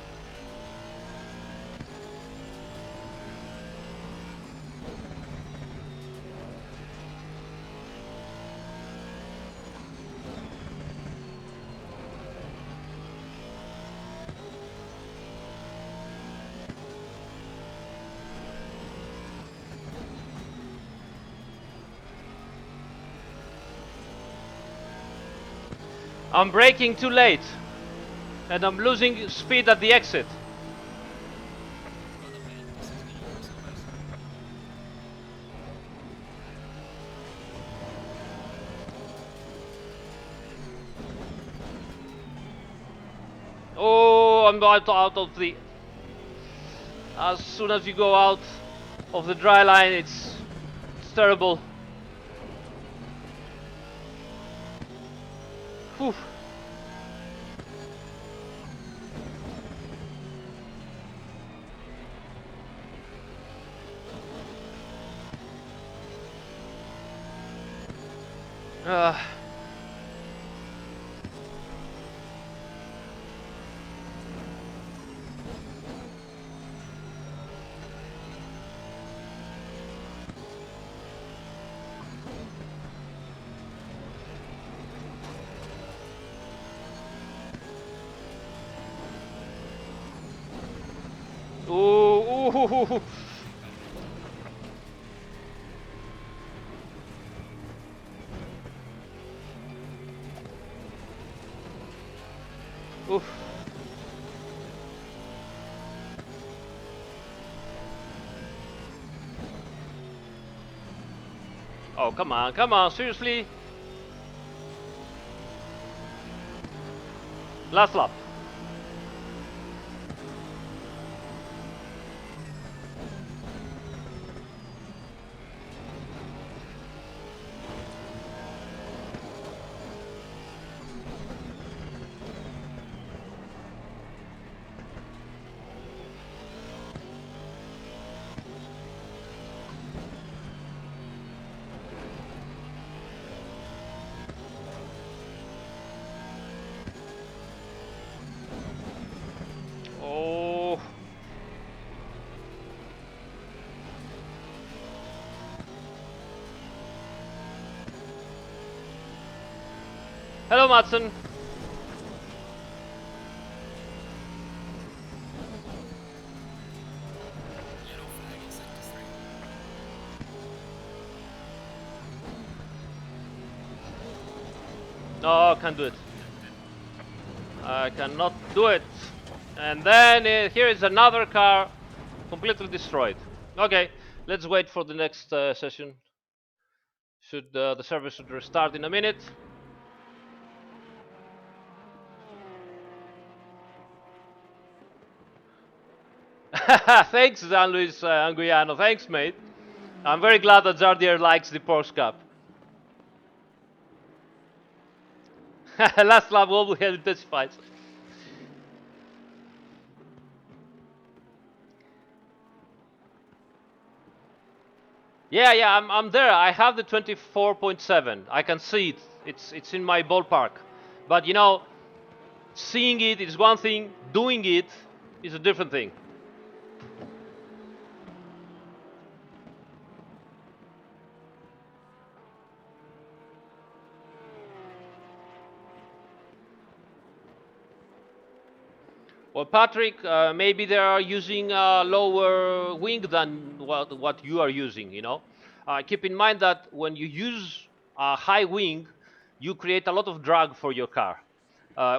I'm braking too late. And I'm losing speed at the exit. Oh, I'm out of the... As soon as you go out of the dry line, it's terrible. Whew. Uh, ooh. Oof. Oh, come on, seriously? Last lap. Hello, Matson. No, I can't do it. I cannot do it. And then here is another car completely destroyed. Okay, let's wait for the next session. The server should restart in a minute. Thanks, San Luis Anguiano. Thanks, mate. I'm very glad that Zardier likes the Porsche Cup. Last lap, all we had intensifies. Yeah, I'm there. I have the 24.7. I can see it. It's in my ballpark. But you know, seeing it is one thing. Doing it is a different thing. Well, Patrick, maybe they are using a lower wing than what you are using. You know, keep in mind that when you use a high wing, you create a lot of drag for your car.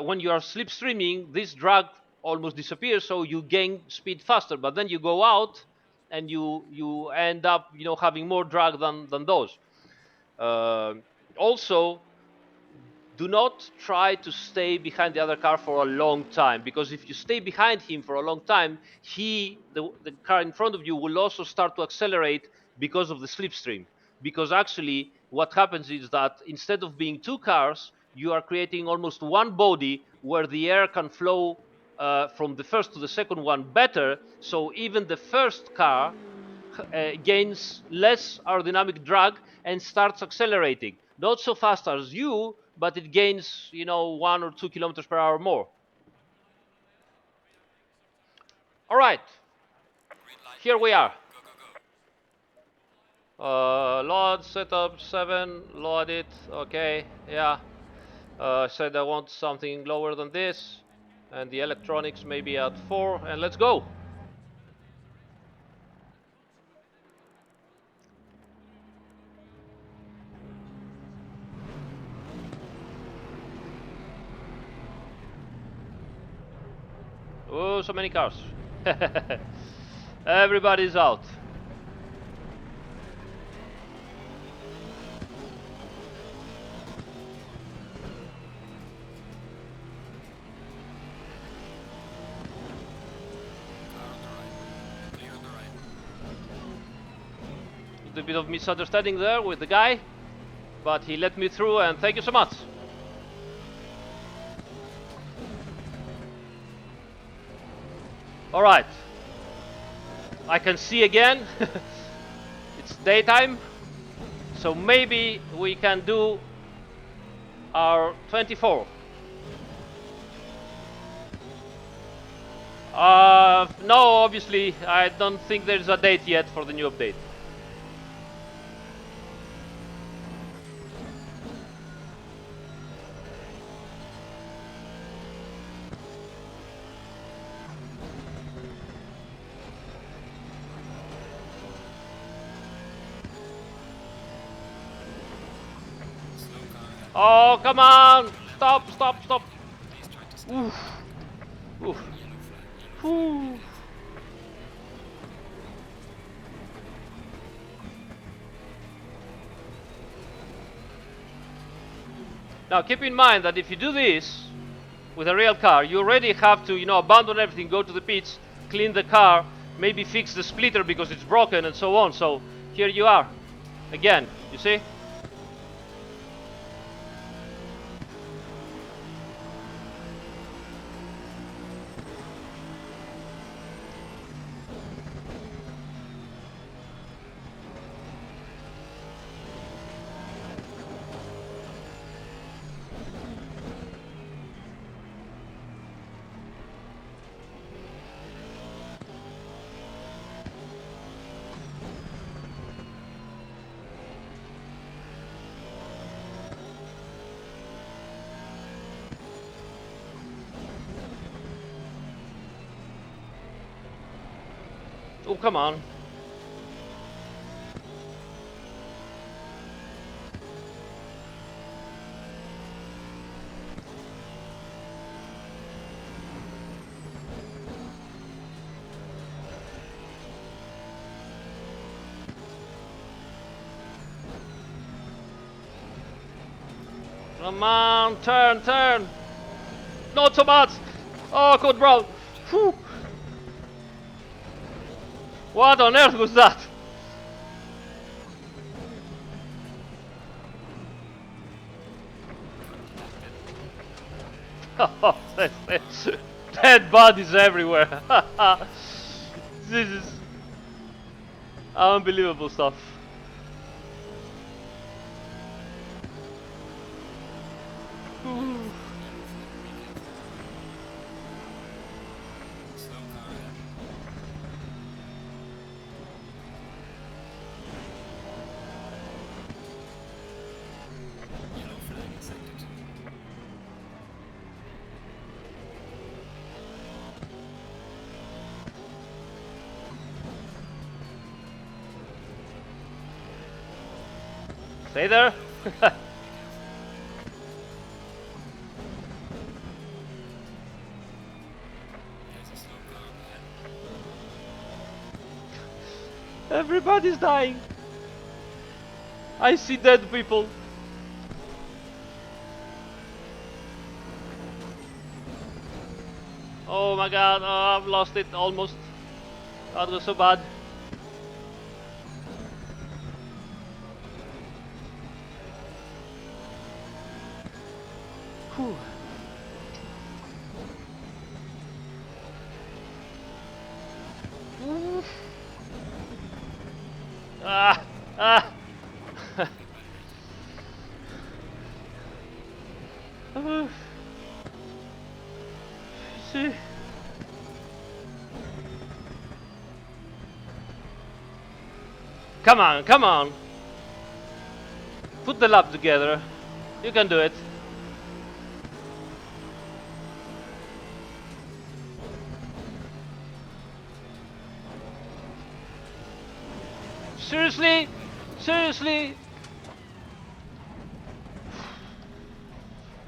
When you are slipstreaming, this drag almost disappears, so you gain speed faster. But then you go out, and you end up having more drag than those. Uh, Also, do not try to stay behind the other car for a long time, because if you stay behind him for a long time, the car in front of you will also start to accelerate because of the slipstream. Because actually what happens is that instead of being two cars, you are creating almost one body where the air can flow from the first to the second one better, so even the first car gains less aerodynamic drag and starts accelerating. Not so fast as you, but it gains, 1 or 2 kilometers per hour more. All right, here we are. Load setup 7, load it. Okay, yeah. Said I want something lower than this, and the electronics maybe at 4, and let's go. Oh, so many cars. Everybody's out. A bit of misunderstanding there with the guy, but he let me through, and thank you so much. All right, I can see again. It's daytime, so maybe we can do our 24. No, obviously, I don't think there's a date yet for the new update. Oh, come on! Stop, stop, stop! Oof. Oof. Oof. Now, keep in mind that if you do this with a real car, you already have to, abandon everything, go to the pits, clean the car, maybe fix the splitter because it's broken, and so on. So here you are, again. You see? Oh, come on. Come on, turn, turn. Not so much. Oh, good bro. Whew. What on earth was that? Dead bodies everywhere. This is unbelievable stuff. Stay there. Everybody's dying. I see dead people. Oh my god, oh, I've lost it almost. That was so bad. Whew. Ah, ah. See. Come on, come on. Put the lap together. You can do it. Seriously? Seriously?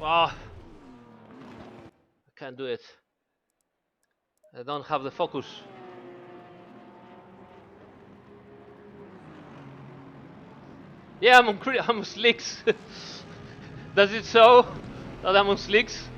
Ah, I can't do it. I don't have the focus. Yeah, I'm on slicks. Does it show that I'm on slicks?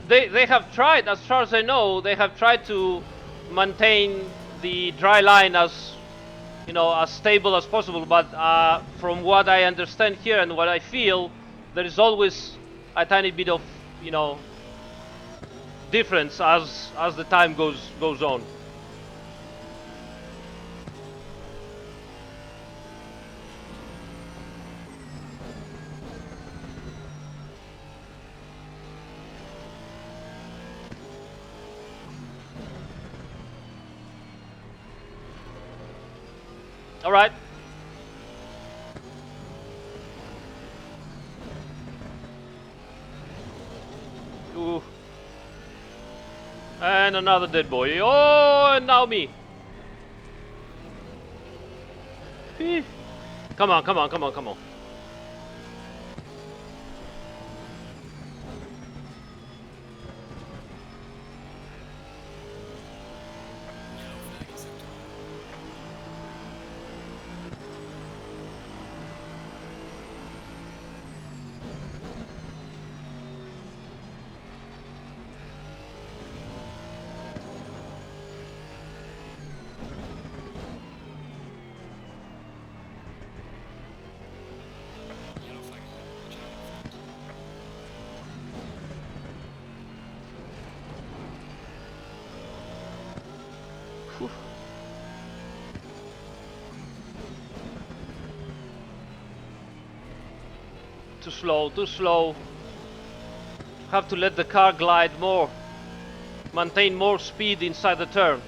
They have tried, as far as I know, they have tried to maintain the dry line as, you know, as stable as possible. But from what I understand here and what I feel, there is always a tiny bit of, you know, difference as the time goes on. All right. Ooh. And another dead boy. Oh, and now me. Come on, come on, come on, come on. slow, too slow. Have to let the car glide more. Maintain more speed inside the turn.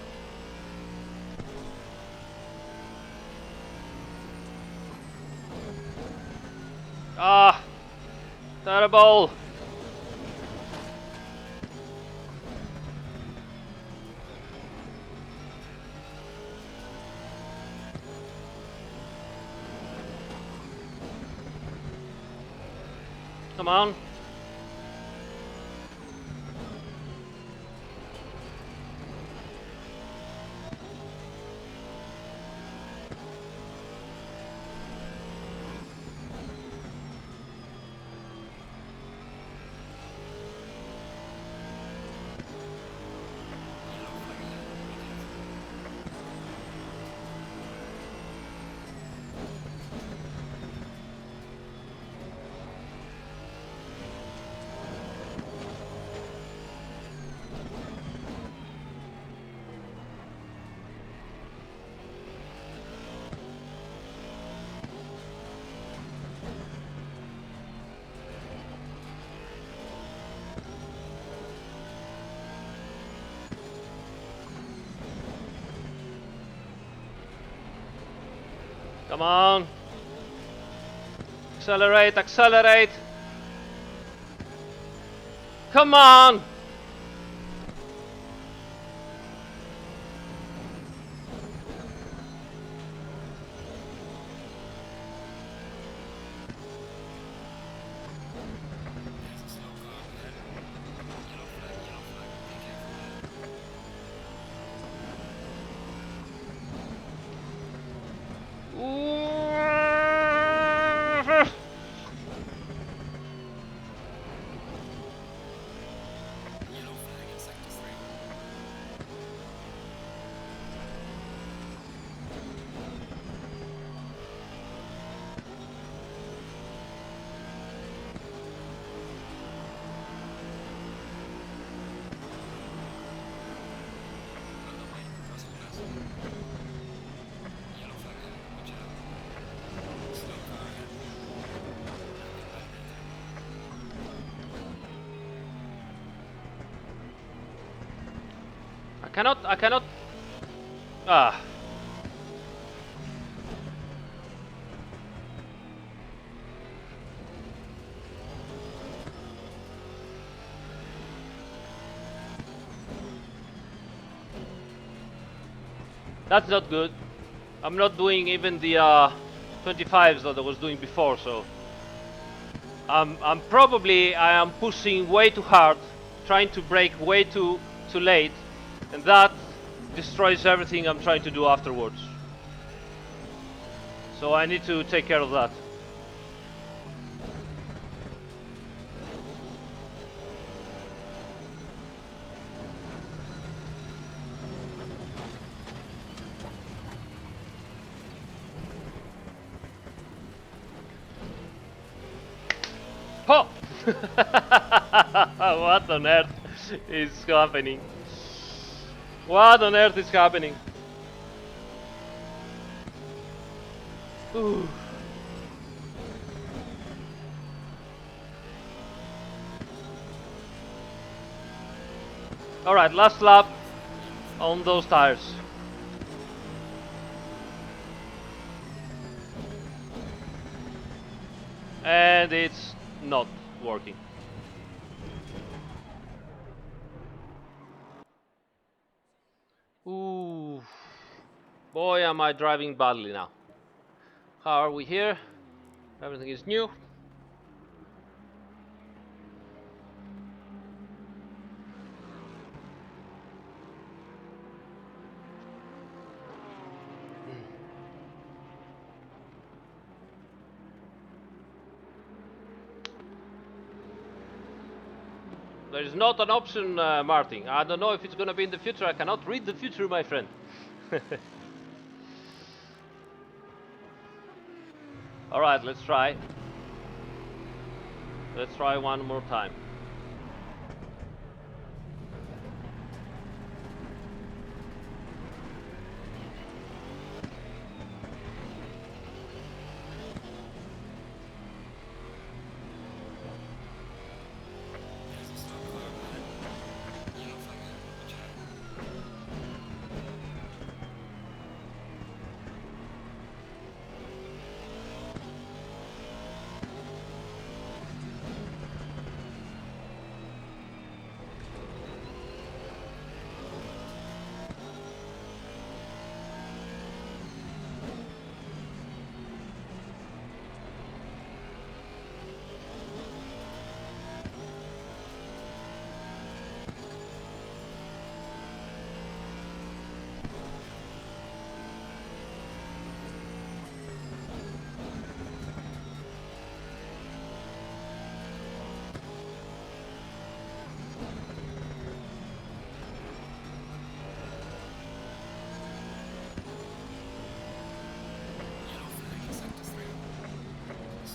Ah, terrible. Come on. Come on. Accelerate, accelerate. Come on. I cannot. Ah. That's not good. I'm not doing even the 25s that I was doing before, so I am pushing way too hard, trying to brake way too late, and that destroys everything I'm trying to do afterwards. So I need to take care of that. Oh! What on earth is happening? What on earth is happening? Ooh. All right, last lap on those tires. And it's not working. Ooh. Boy, am I driving badly now. How are we here? Everything is new. There is not an option, Martin. I don't know if it's going to be in the future. I cannot read the future, my friend. All right, let's try. Let's try one more time.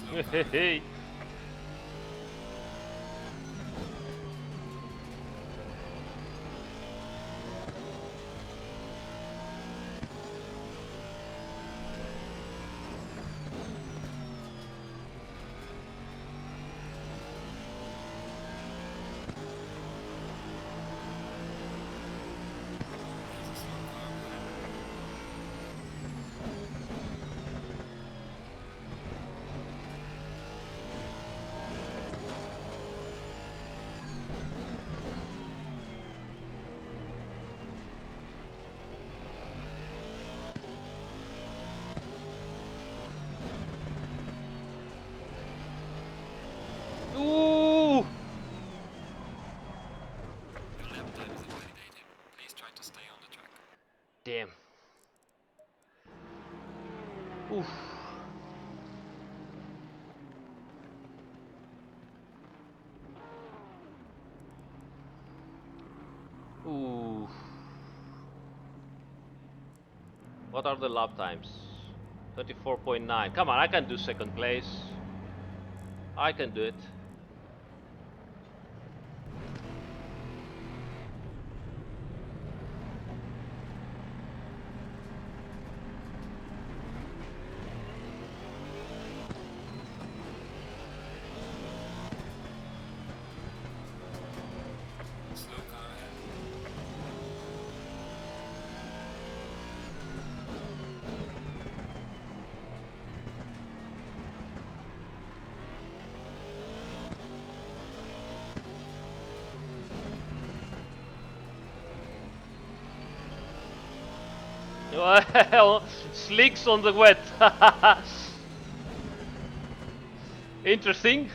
Hey. Ooh! Damn. Oof. Ooh. What are the lap times? 34.9. Come on, I can do second place. I can do it. Well, slicks on the wet. Interesting.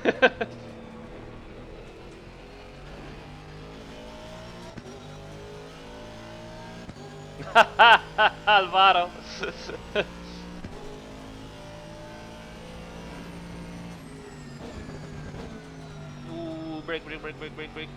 Alvaro. Ooh, break, break, break, break, break, break.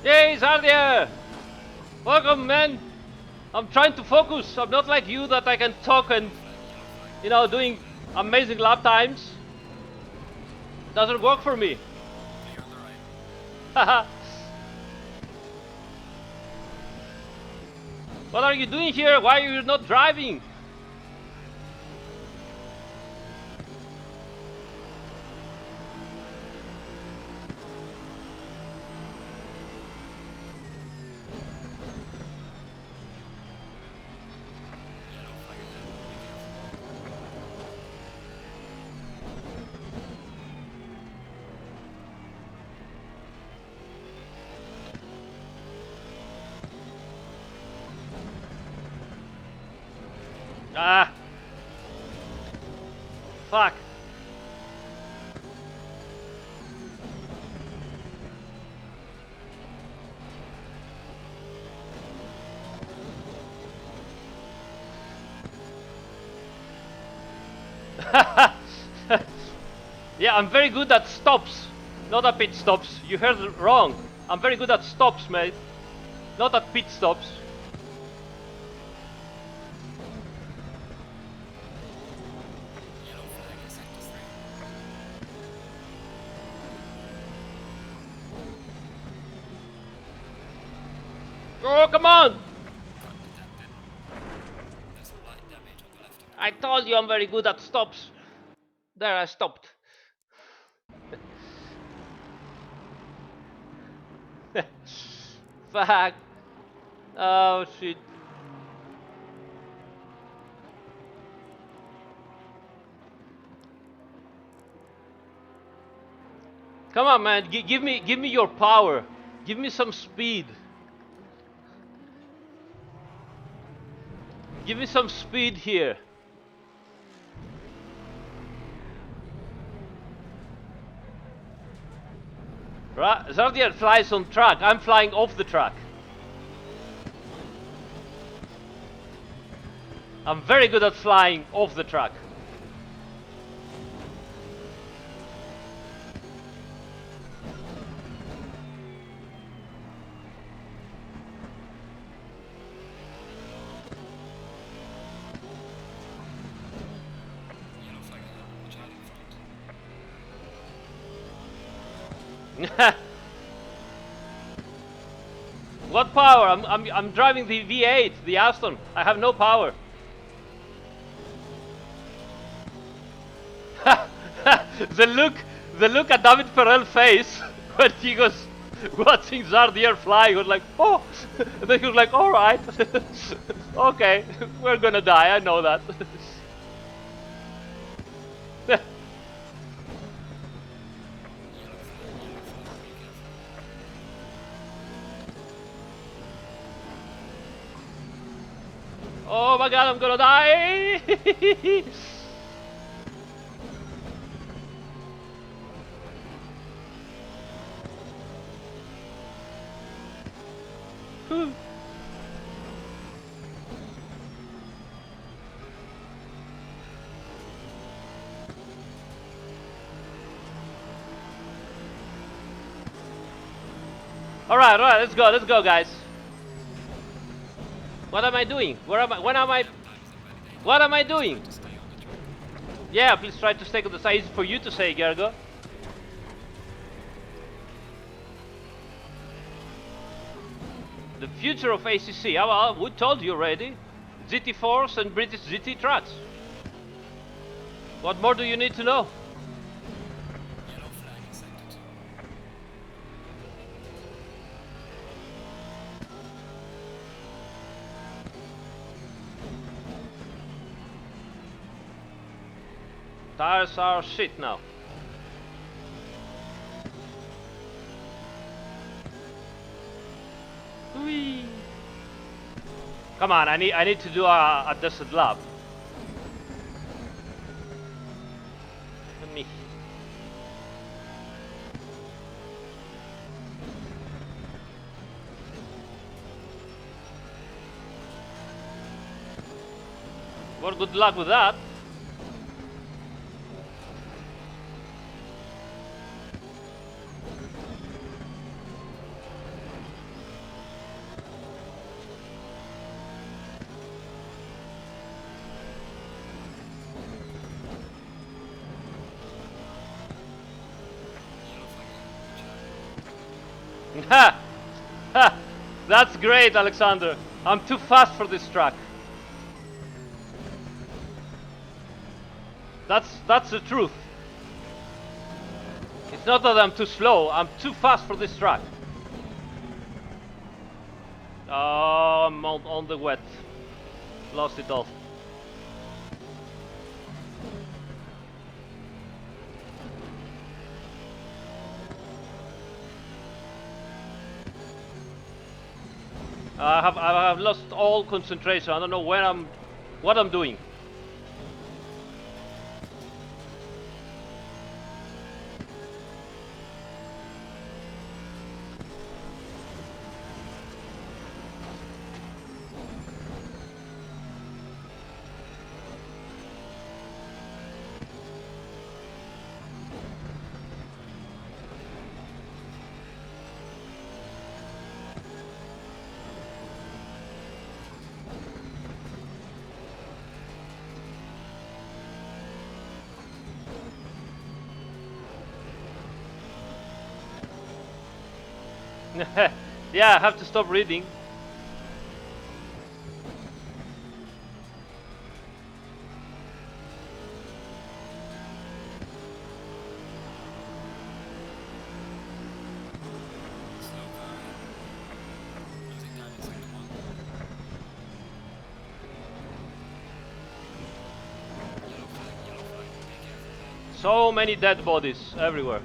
Hey, Zardia! Welcome, man! I'm trying to focus. I'm not like you that I can talk and, you know, doing amazing lap times. Doesn't work for me. Haha. What are you doing here? Why are you not driving? Ah! Fuck! Yeah, I'm very good at stops, not at pit stops. You heard it wrong. I'm very good at stops, mate, not at pit stops. Oh, come on! I told you I'm very good at stops. There, I stopped. Fuck. Oh, shit. Come on, man. Give me your power. Give me some speed. Give me some speed here. Right? Zardian flies on track. I'm flying off the track. I'm very good at flying off the track. What power? I'm driving the V8, the Aston. I have no power. the look at David Perel's face when he was watching Zardier fly, he was like, oh, and then he was like, all right, okay, we're gonna die. I know that. Oh my god, I'm gonna die! Alright, let's go, guys. What am I doing? What am I doing? Yeah, please try to stay on the side. Easy for you to say, Gergo. The future of ACC. Oh, well, we told you already. GT4s and British GT tracks. What more do you need to know? Tires are shit now. Whee. Come on, I need to do a decent lap. Let me. Well, good luck with that. Ha! Ha! That's great, Alexander. I'm too fast for this track. That's the truth. It's not that I'm too slow. I'm too fast for this track. Oh, I'm on the wet. Lost it all. I have lost all concentration. I don't know what I'm doing. Yeah, I have to stop reading. So many dead bodies everywhere.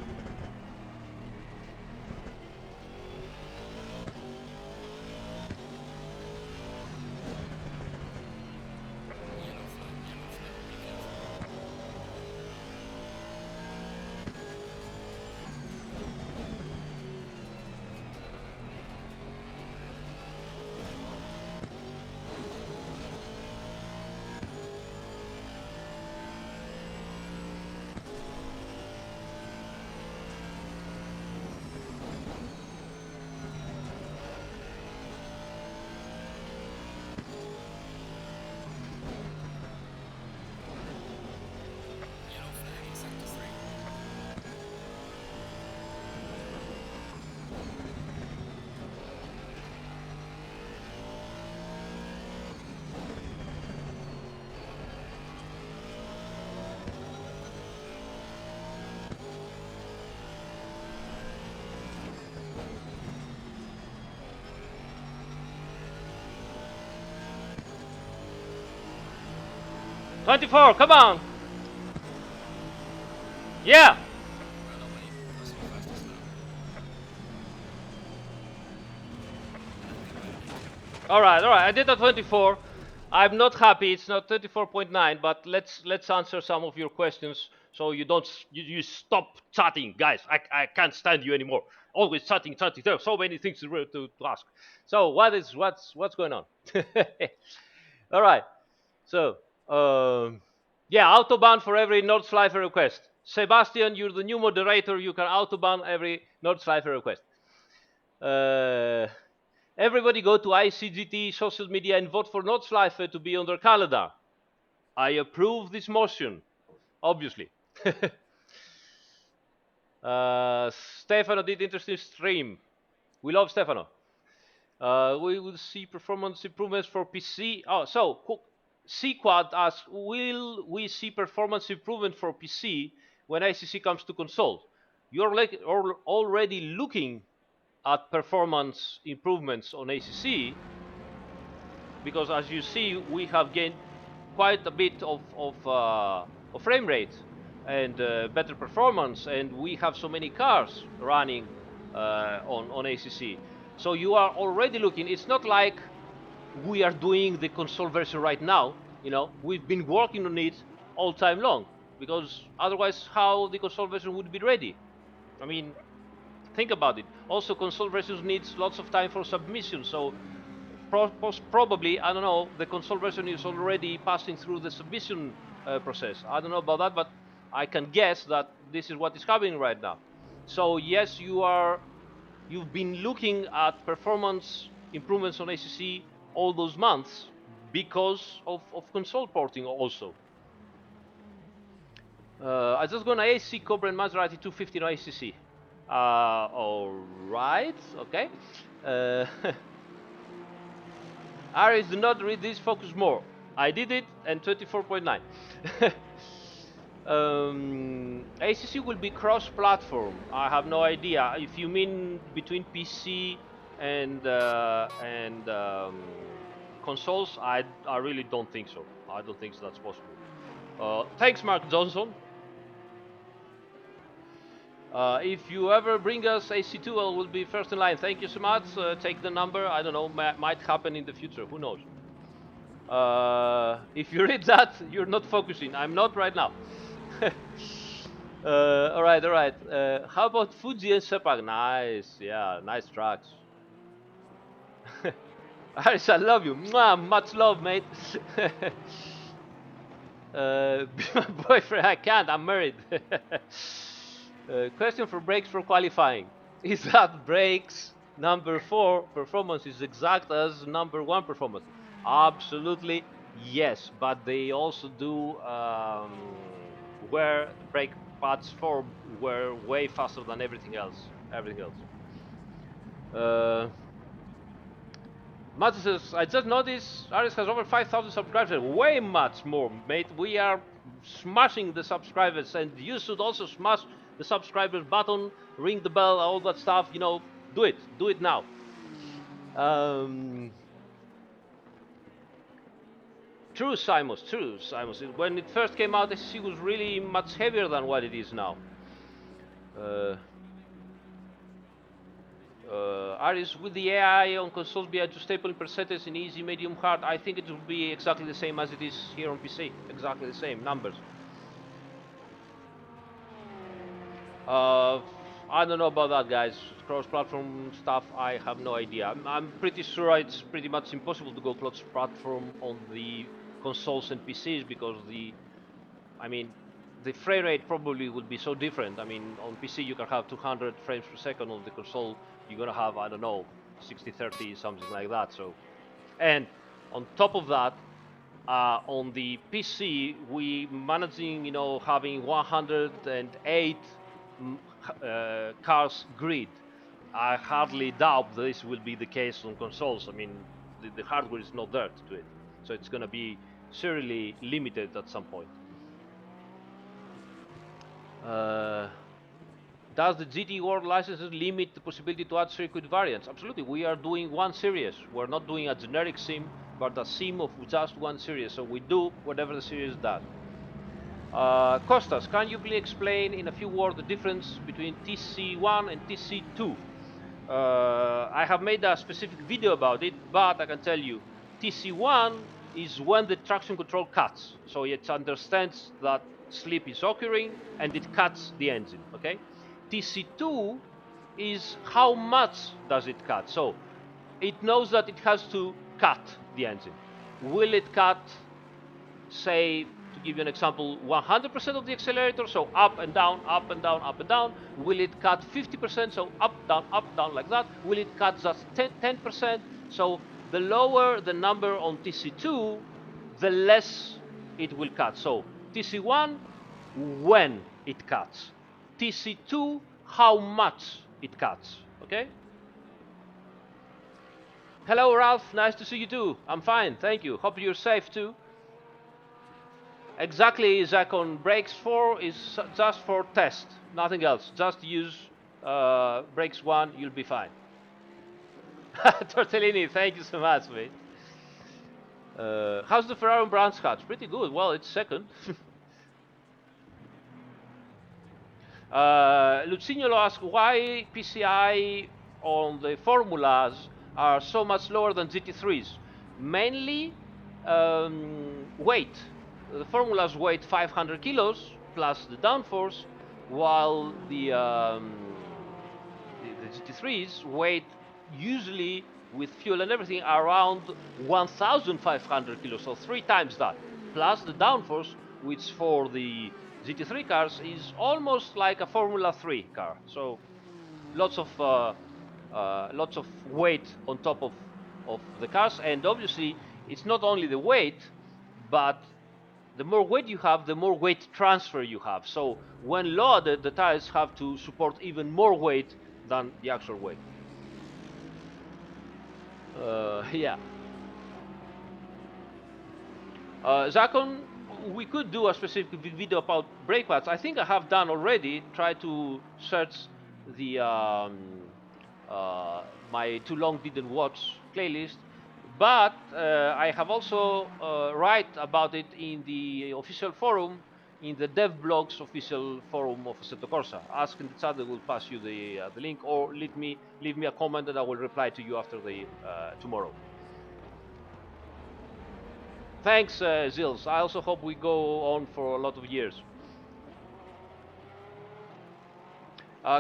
'24, come on! Yeah! All right. I did a 24. I'm not happy. It's not 24.9, but let's answer some of your questions so you don't you stop chatting, guys. I can't stand you anymore. Always chatting. There are so many things to ask. So what's going on? All right. So yeah, autoban for every Nordschleife request. Sebastian, you're the new moderator. You can autoban every Nordschleife request. Everybody go to ICGT social media and vote for Nordschleife to be on their calendar. I approve this motion, obviously. Stefano did interesting stream. We love Stefano. We will see performance improvements for PC. Oh, so C-Quad asks, will we see performance improvement for PC when ICC comes to console? You're already looking at performance improvements on ACC, because as you see, we have gained quite a bit of frame rate and better performance, and we have so many cars running on ACC. So you are already looking. It's not like we are doing the console version right now. We've been working on it all time long, because otherwise, how the console version would be ready? I mean, think about it. Also, console versions needs lots of time for submission, so probably, I don't know, the console version is already passing through the submission process. I don't know about that, but I can guess that this is what is happening right now. So yes, you've been looking at performance improvements on ACC all those months because of console porting also. I just gonna AC Cobra and Maserati 250 on ACC. All right. Okay. Uh, Aris, do not read this. Focus more. I did it, and 24.9. ACC will be cross-platform. I have no idea. If you mean between PC and consoles, I really don't think so. I don't think that's possible. Thanks, Mark Johnson. If you ever bring us AC2, I will be first in line. Thank you so much. Take the number. I don't know. Might happen in the future. Who knows? If you read that, you're not focusing. I'm not right now. All right, all right. How about Fuji and Sepang? Nice, yeah, nice tracks. Aris, I love you. Mwah, much love, mate. Be my boyfriend, I can't. I'm married. Question for brakes for qualifying. Is that brakes number 4 performance is exact as number 1 performance? Absolutely yes, but they also do where the brake pads for were way faster than everything else. Everything else. Matt says, I just noticed Aris has over 5,000 subscribers. Way much more, mate. We are smashing the subscribers, and you should also smash the subscribers button, ring the bell, all that stuff. You know, do it. Do it now. True, Simons. True, Simons. When it first came out, SC was really much heavier than what it is now. Aris, will the AI on consoles be adjustable in percentage in easy, medium, hard? I think it will be exactly the same as it is here on PC. Exactly the same numbers. I don't know about that, guys. Cross-platform stuff, I have no idea. I'm pretty sure it's pretty much impossible to go cross-platform on the consoles and PCs because I mean, the frame rate probably would be so different. I mean, on PC you can have 200 frames per second. On the console, you're gonna have, I don't know, 60-30, something like that. So, and on top of that, on the PC, we managing, you know, having 108 cars grid. I hardly doubt this will be the case on consoles. I mean, the hardware is not there to do it, so it's gonna be serially limited at some point. Does the GT World licenses limit the possibility to add circuit variants? Absolutely. We are doing one series. We're not doing a generic sim, but a sim of just one series. So we do whatever the series does. Costas, can you please explain in a few words the difference between TC1 and TC2? I have made a specific video about it, but I can tell you, TC1 is when the traction control cuts. So it understands that slip is occurring and it cuts the engine, okay? TC2 is how much does it cut. So it knows that it has to cut the engine. Will it cut, say, to give you an example, 100% of the accelerator, so up and down, up and down, up and down? Will it cut 50%, so up, down, like that? Will it cut just 10%? So the lower the number on TC2, the less it will cut. So TC1, when it cuts. TC2, how much it cuts, okay? Hello, Ralph, nice to see you too. I'm fine, thank you. Hope you're safe too. Exactly, Zach, on brakes 4 is just for test, nothing else. Just use brakes 1, you'll be fine. Tortellini, thank you so much, mate. How's the Ferrari Brands hatch? Pretty good. Well, it's second. Lucignolo asks why PCI on the formulas are so much lower than GT3s. Mainly weight. The formulas weigh 500 kilos plus the downforce, while the GT3s weight usually with fuel and everything around 1,500 kilos, so 3 times that, plus the downforce, which for the GT3 cars is almost like a Formula 3 car. So lots of weight on top of the cars, and obviously it's not only the weight, but the more weight you have, the more weight transfer you have. So when loaded, the tires have to support even more weight than the actual weight. Yeah. Zakon, we could do a specific video about brake pads. I think I have done already. Try to search the my too long didn't watch playlist, but I have also write about it in the official forum, in the dev blogs official forum of Assetto Corsa. Ask in the chat; they will pass you the link, or leave me a comment, and I will reply to you after the tomorrow. Thanks, Zils. I also hope we go on for a lot of years.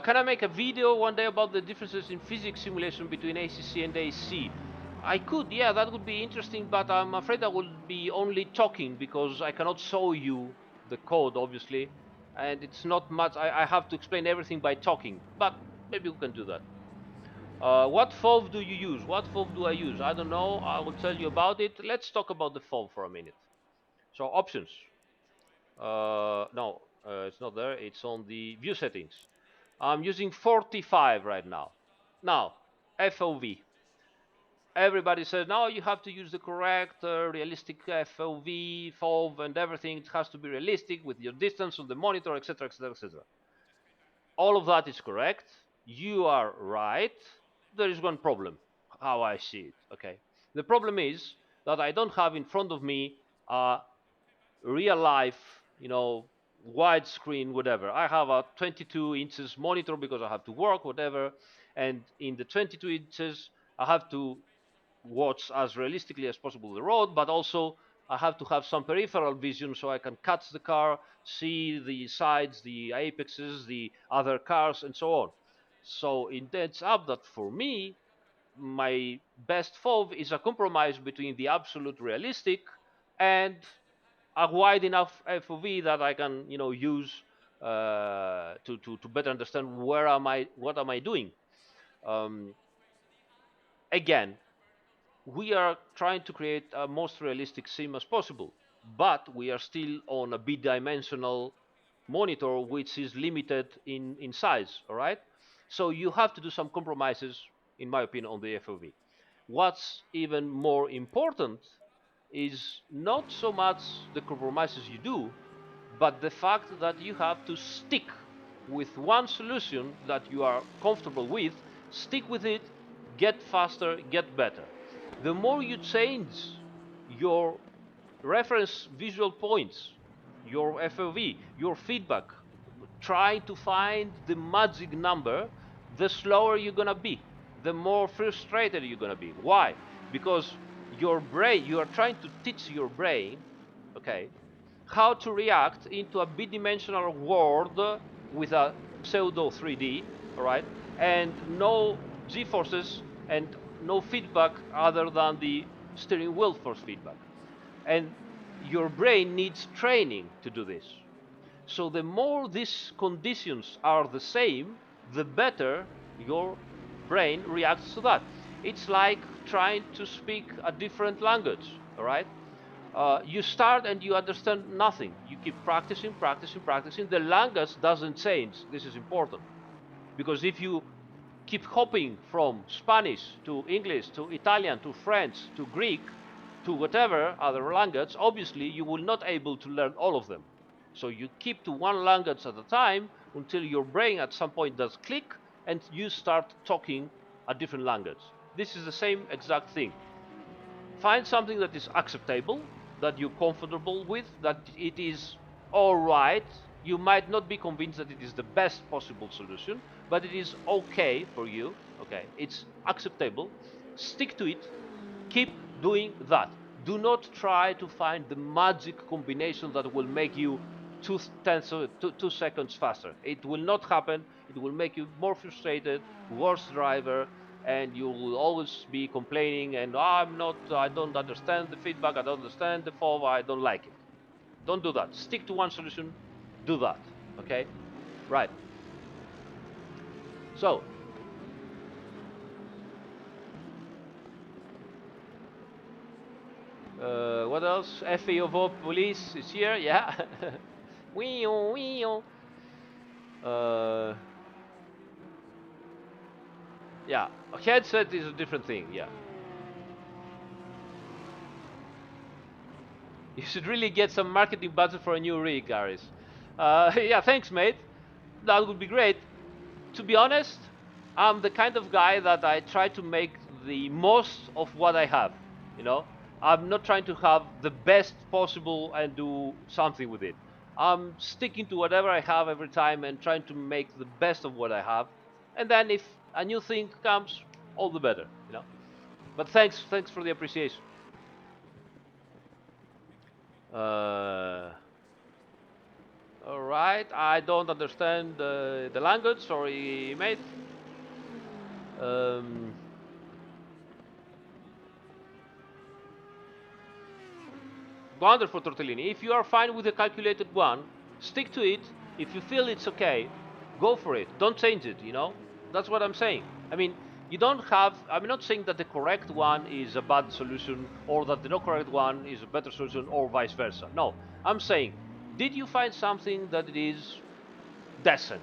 Can I make a video one day about the differences in physics simulation between ACC and AC? I could, yeah, that would be interesting, but I'm afraid I will be only talking because I cannot show you the code, obviously, and it's not much. I have to explain everything by talking, but maybe we can do that. What FOV do you use? What FOV do I use? I don't know. I will tell you about it. Let's talk about the FOV for a minute. So options. No, it's not there. It's on the view settings. I'm using 45 right now. Now, FOV. Everybody says, now you have to use the correct realistic FOV, FOV, and everything. It has to be realistic with your distance on the monitor, etc., etc., etc. All of that is correct. You are right. There is one problem, how I see it. Okay. The problem is that I don't have in front of me a real life, widescreen, whatever. I have a 22 inches monitor because I have to work, whatever. And in the 22 inches, I have to watch as realistically as possible the road, but also I have to have some peripheral vision so I can catch the car, see the sides, the apexes, the other cars, and so on. So it ends up that for me, my best FOV is a compromise between the absolute realistic and a wide enough FOV that I can, use to better understand what am I doing. Um, Again, we are trying to create a most realistic sim as possible, but we are still on a bidimensional monitor, which is limited in size. All right, so you have to do some compromises, in my opinion, on the FOV. What's even more important is not so much the compromises you do, but the fact that you have to stick with one solution that you are comfortable with, stick with it, get faster, get better. The more you change your reference visual points, your FOV, your feedback, try to find the magic number, the slower you're gonna be, the more frustrated you're gonna be. Why? Because your brain, you are trying to teach your brain, okay, how to react into a bidimensional world with a pseudo 3D, all right, and no g-forces and no feedback other than the steering wheel force feedback. And your brain needs training to do this. So the more these conditions are the same, the better your brain reacts to that. It's like trying to speak a different language, all right? You start and you understand nothing. You keep practicing, practicing, practicing. The language doesn't change. This is important. Because if you keep hopping from Spanish to English to Italian to French to Greek to whatever other language, obviously you will not able to learn all of them. So you keep to one language at a time until your brain at some point does click and you start talking a different language. This is the same exact thing. Find something that is acceptable, that you're comfortable with, that it is all right. You might not be convinced that it is the best possible solution, but it is okay for you. Okay, it's acceptable. Stick to it. Keep doing that. Do not try to find the magic combination that will make you 2 seconds faster. It will not happen. It will make you more frustrated, worse driver, and you will always be complaining and I don't understand the feedback, I don't understand the FOV, I don't like it. Don't do that. Stick to one solution. Do that. Okay? Right. So, What else? FAO police is here. Yeah. Wee wee. Uh, yeah. A headset is a different thing. Yeah. You should really get some marketing budget for a new rig, Aris. Yeah, thanks, mate. That would be great. To be honest, I'm the kind of guy that I try to make the most of what I have. You know, I'm not trying to have the best possible and do something with it. I'm sticking to whatever I have every time and trying to make the best of what I have. And then if a new thing comes, all the better. You know. But thanks for the appreciation. Uh, all right, I don't understand the language. Sorry, mate. Um, Wonderful, Tortellini. If you are fine with the calculated one, stick to it. If you feel it's okay, go for it. Don't change it, you know? That's what I'm saying. I mean, you don't have, I'm not saying that the correct one is a bad solution or that the not correct one is a better solution or vice versa. No, I'm saying, did you find something that it is decent?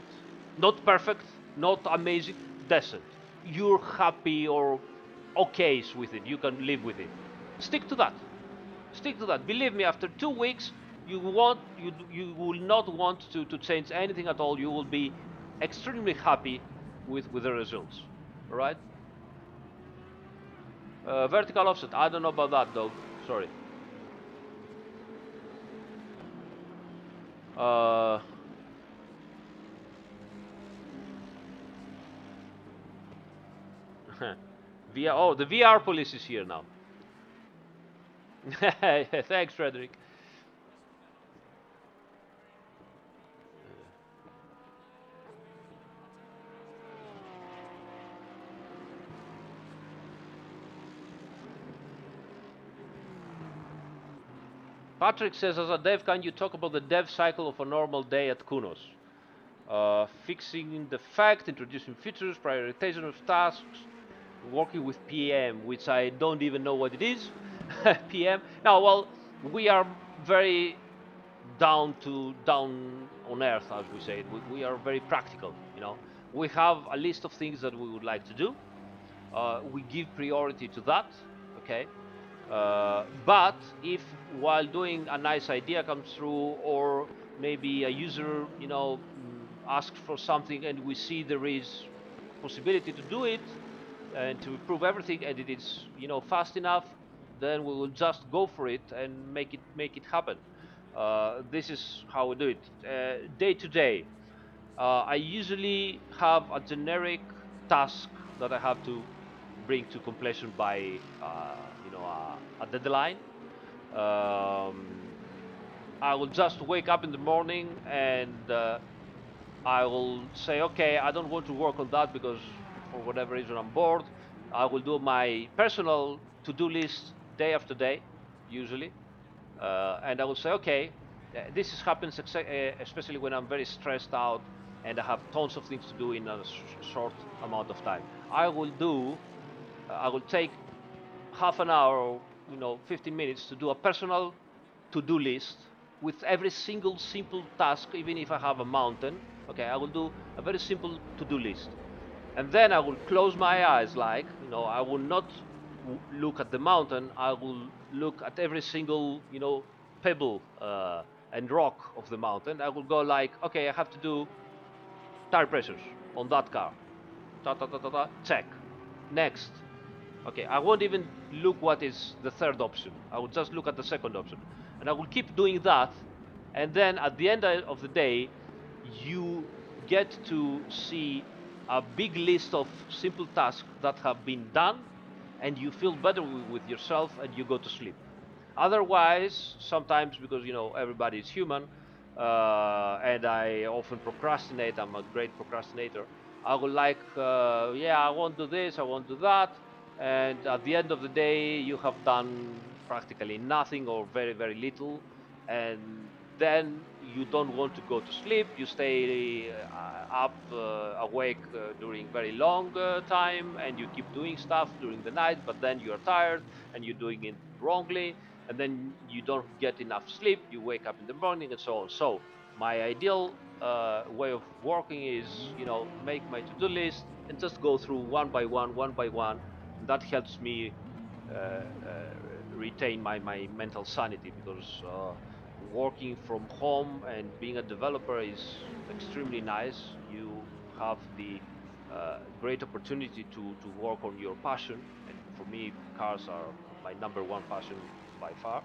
Not perfect, not amazing, decent. You're happy or okay with it. You can live with it. Stick to that. Stick to that. Believe me, after 2 weeks, you will not want to change anything at all. You will be extremely happy with the results. All right. Vertical offset. I don't know about that though. Sorry. Uh, VR. Oh, the VR police is here now. Thanks, Frederick. Patrick says, as a dev, can you talk about the dev cycle of a normal day at Kunos? Fixing the fact, introducing features, prioritization of tasks, working with PM, which I don't even know what it is. PM. Now, well, we are very down on earth, as we say. We are very practical. You know, we have a list of things that we would like to do. We give priority to that. Okay. But if while doing a nice idea comes through, or maybe a user, asks for something, and we see there is possibility to do it and to improve everything, and it is fast enough, then we will just go for it and make it happen. This is how we do it day to day. I usually have a generic task that I have to bring to completion by a deadline. Um, I will just wake up in the morning and I will say, okay, I don't want to work on that because for whatever reason I'm bored. I will do my personal to-do list day after day, usually, and I will say, okay, this is happens especially when I'm very stressed out and I have tons of things to do in a short amount of time. I will take half an hour or 15 minutes to do a personal to-do list with every single simple task, even if I have a mountain. Okay, I will do a very simple to-do list, and then I will close my eyes, like I will not look at the mountain. I will look at every single pebble and rock of the mountain. I will go like, okay, I have to do tire pressures on that car. Ta ta ta ta ta. Check. Next. Okay, I won't even look what is the third option. I will just look at the second option. And I will keep doing that. And then at the end of the day, you get to see a big list of simple tasks that have been done, and you feel better with yourself and you go to sleep. Otherwise, sometimes, because everybody is human, and I often procrastinate. I'm a great procrastinator. I will like, yeah, I won't do this, I won't do that, and at the end of the day, you have done practically nothing or very very little, and then you don't want to go to sleep. You stay up, awake during very long time, and you keep doing stuff during the night. But then you are tired and you're doing it wrongly, and then you don't get enough sleep. You wake up in the morning and so on. So my ideal way of working is, make my to-do list and just go through one by one, and that helps me uh, uh, retain my mental sanity, because working from home and being a developer is extremely nice. You have the great opportunity to work on your passion, and for me, cars are my number one passion by far.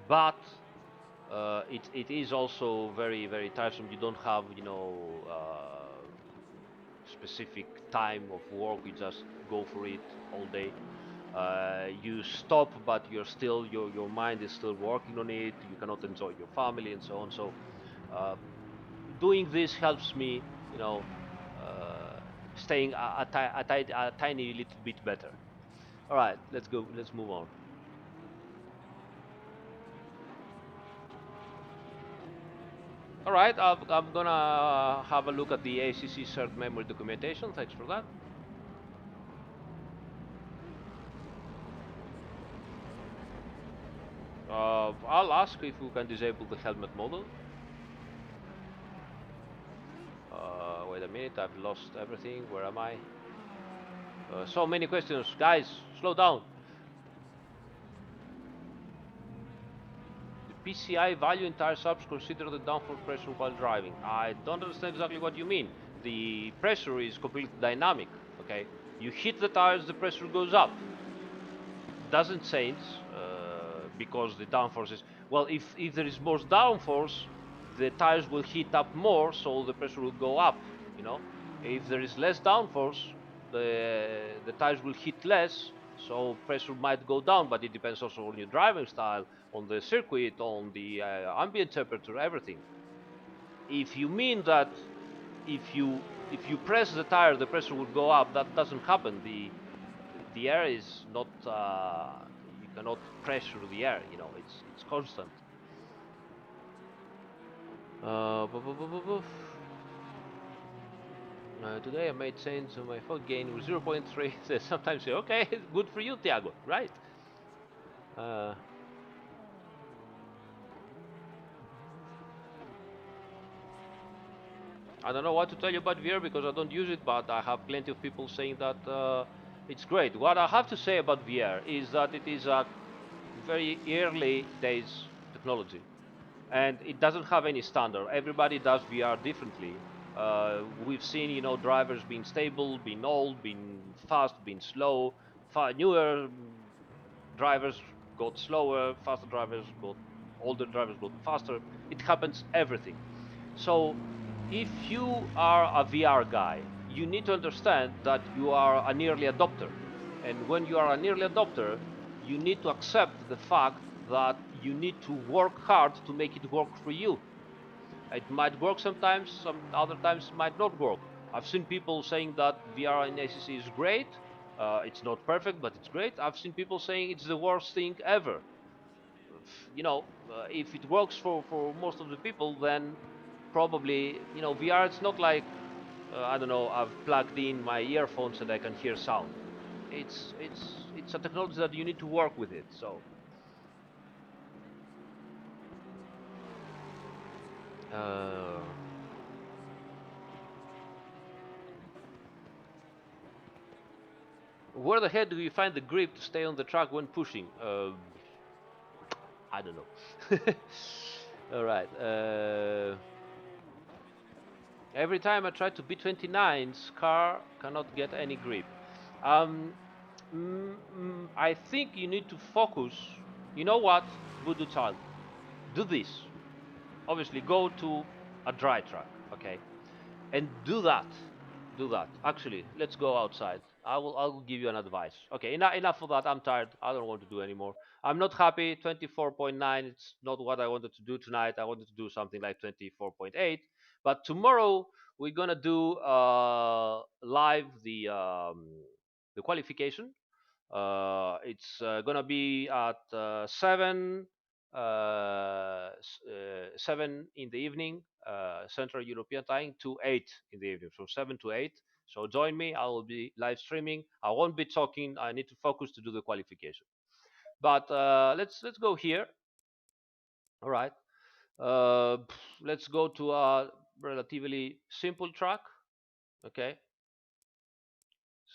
But it is also very very tiresome. You don't have specific time of work. You just go for it all day. You stop, but your mind is still working on it. You cannot enjoy your family and so on. So uh, doing this helps me, you know, uh, staying a tiny little bit better. All right, let's go. Let's move on. All right, I'm gonna have a look at the ACC shared memory documentation. Thanks for that. I'll ask if we can disable the helmet model. Wait a minute, I've lost everything. Where am I? So many questions, guys. Slow down. The PCI value in tire subs consider the downforce pressure while driving. I don't understand exactly what you mean. The pressure is completely dynamic. Okay, you hit the tires, the pressure goes up. Doesn't change because the downforce is, well. If there is more downforce, the tires will heat up more, so the pressure will go up. You know, if there is less downforce, the tires will heat less, so pressure might go down. But it depends also on your driving style, on the circuit, on the ambient temperature, everything. If you mean that if you if you press the tire, the pressure will go up, that doesn't happen. The air is not you cannot pressure the air, it's constant. Today I made change to my phone gain with zero point 0.3. Sometimes say, okay, good for you, Tiago, right? uh, I don't know what to tell you about VR because I don't use it, but I have plenty of people saying that it's great. What I have to say about VR is that it is a very early days technology, and it doesn't have any standard. Everybody does VR differently. We've seen, drivers being stable, being old, being fast, being slow. Newer drivers got slower, faster drivers got older drivers got faster. It happens everything. So if you are a VR guy, you need to understand that you are an early adopter. And when you are an early adopter, you need to accept the fact that you need to work hard to make it work for you. It might work sometimes, some other times it might not work. I've seen people saying that VR in ACC is great. It's not perfect, but it's great. I've seen people saying it's the worst thing ever. If it works for most of the people, then probably, VR. It's not like I don't know. I've plugged in my earphones and I can hear sound. It's a technology that you need to work with it. So uh, where the heck do you find the grip to stay on the track when pushing? I don't know. All right. Every time I try to beat 29's car cannot get any grip. Um, I think you need to focus. You know what, Voodoo Child? Do this. Obviously, go to a dry track, okay, and do that. Do that. Actually, let's go outside. I will give you an advice. Okay, enough of that. I'm tired. I don't want to do anymore. I'm not happy. 24.9. It's not what I wanted to do tonight. I wanted to do something like 24.8. But tomorrow we're gonna do live the qualification. It's gonna be at 7 in the evening, Central European time, to 8 in the evening, from 7 to 8. So join me. I will be live streaming. I won't be talking. I need to focus to do the qualification. But let's go here. All right. Let's go to a relatively simple track. Okay.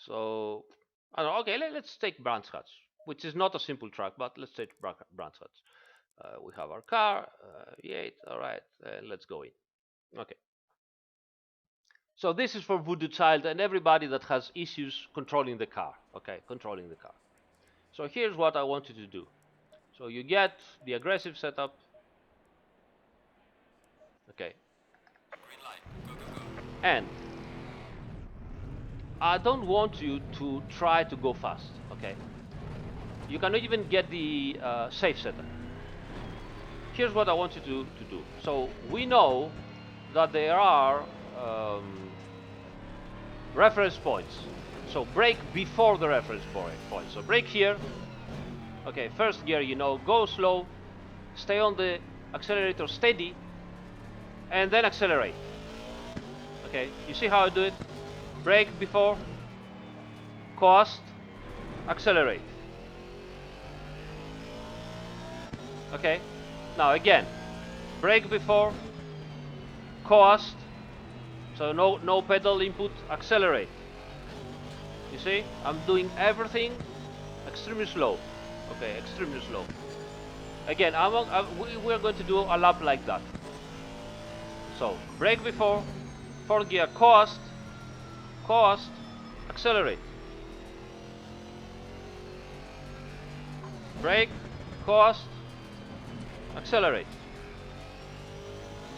So, I don't know, okay, let's take Brands Hatch, which is not a simple track, but let's take Brands Hatch. We have our car, E8, all right, let's go in. Okay. So this is for Voodoo Child and everybody that has issues controlling the car. Okay, controlling the car. So here's what I want you to do. So you get the aggressive setup. Okay. Redline, go, go, go. And I don't want you to try to go fast. Okay. You cannot even get the safe setup. Here's what I want you to do. So we know that there are reference points. So brake before the reference point. So brake here. Okay, first gear, go slow, stay on the accelerator steady, and then accelerate. Okay, you see how I do it? Brake before, coast, accelerate. Okay, now again, brake before, coast, so no pedal input, accelerate. You see, I'm doing everything extremely slow. Okay, extremely slow. Again, we're going to do a lap like that. So, brake before, fourth gear, coast, accelerate. Brake, coast, accelerate.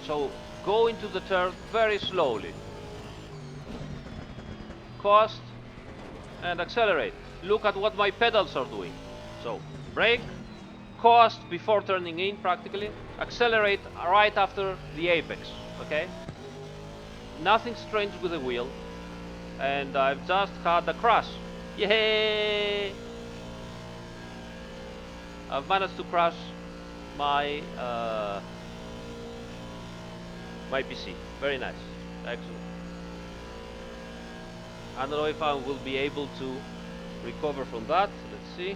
So, go into the turn very slowly. Coast and accelerate. Look at what my pedals are doing. So, brake, coast before turning in practically, accelerate right after the apex. Okay? Nothing strange with the wheel. And I've just had a crash. Yay! I've managed to crash my my PC. Very nice. Excellent. I don't know if I will be able to recover from that. Let's see.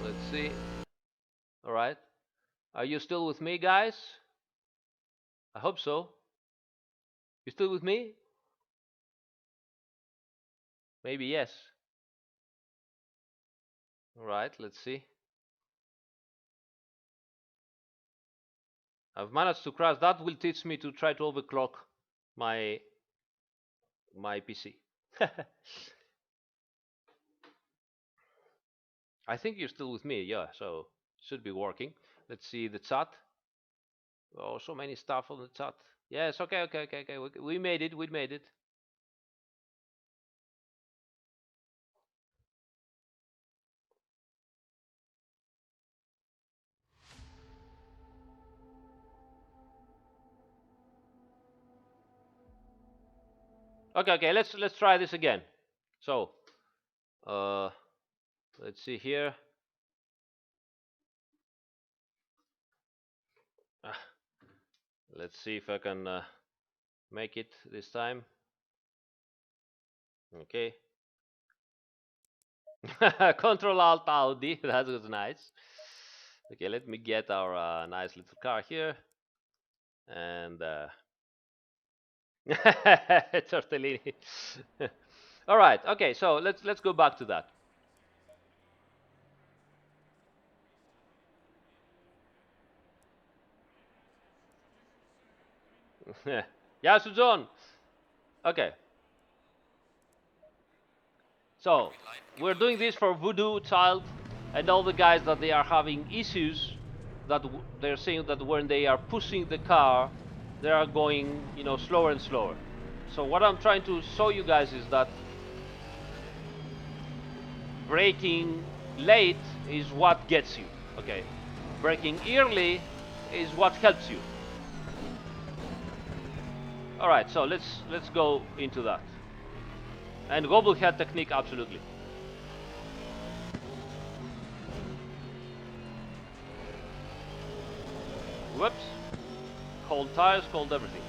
Let's see. All right. Are you still with me, guys? I hope so. You still with me? Maybe yes. All right. Let's see. I've managed to crash. That will teach me to try to overclock my PC. I think you're still with me. Yeah. So should be working. Let's see the chat. Oh, so many stuff on the chat. Yes. Okay. Okay. We made it. We made it. Okay. Let's try this again. So, uh, let's see here. Let's see if I can make it this time. Okay. Control Alt Audi. That was nice. Okay, let me get our nice little car here. And Tortellini. All right. Okay, so let's go back to that. Yeah, Suzon. Okay. So we're doing this for Voodoo Child and all the guys that they are having issues that they're saying that when they are pushing the car, they are going, slower and slower. So what I'm trying to show you guys is that braking late is what gets you. Okay, braking early is what helps you. All right, so let's go into that. And gobble head technique, absolutely. Whoops. Cold tires, cold everything.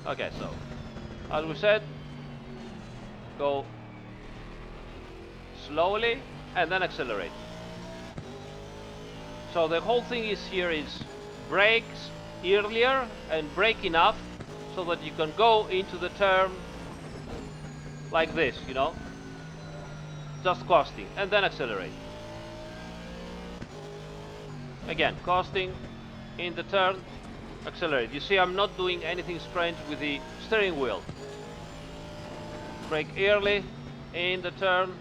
Okay, so as we said, Go slowly and then accelerate. So the whole thing is here is brakes earlier and brake enough so that you can go into the turn like this, you know, just coasting and then accelerate. Again, coasting in the turn, accelerate. You see, I'm not doing anything strange with the steering wheel. Brake early in the turn,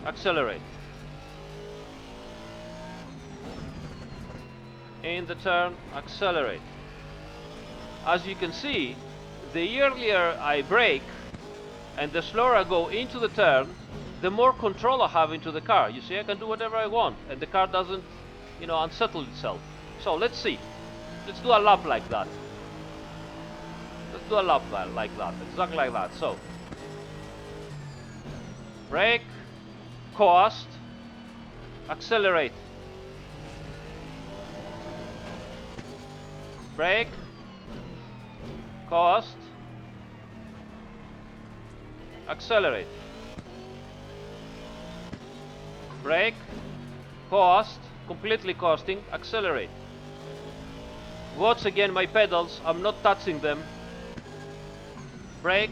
accelerate. In the turn, accelerate. As you can see, the earlier I brake and the slower I go into the turn, the more control I have into the car. You see, I can do whatever I want and the car doesn't, you know, unsettle itself. So let's see. Let's do a lap like that. Let's do a lap like that, exactly like that. So, brake, coast, accelerate. Brake, coast, accelerate. Brake, coast, completely coasting, accelerate. Watch again my pedals, I'm not touching them. Brake,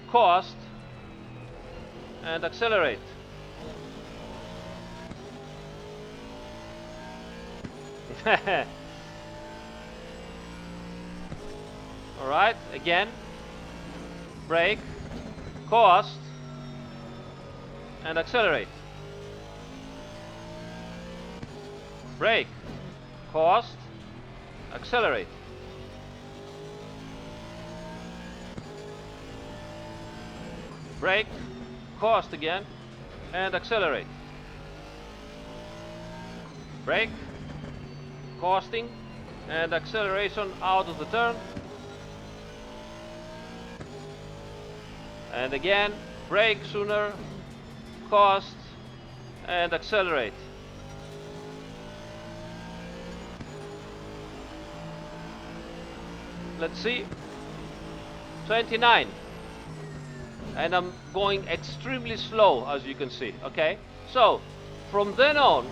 coast, and accelerate. Alright, again. Brake, coast, and accelerate. Brake, coast, accelerate. Brake, coast again, and accelerate. Brake, coasting, and acceleration out of the turn. And again, brake sooner, coast, and accelerate. Let's see. 29. And I'm going extremely slow, as you can see. Okay? So, from then on,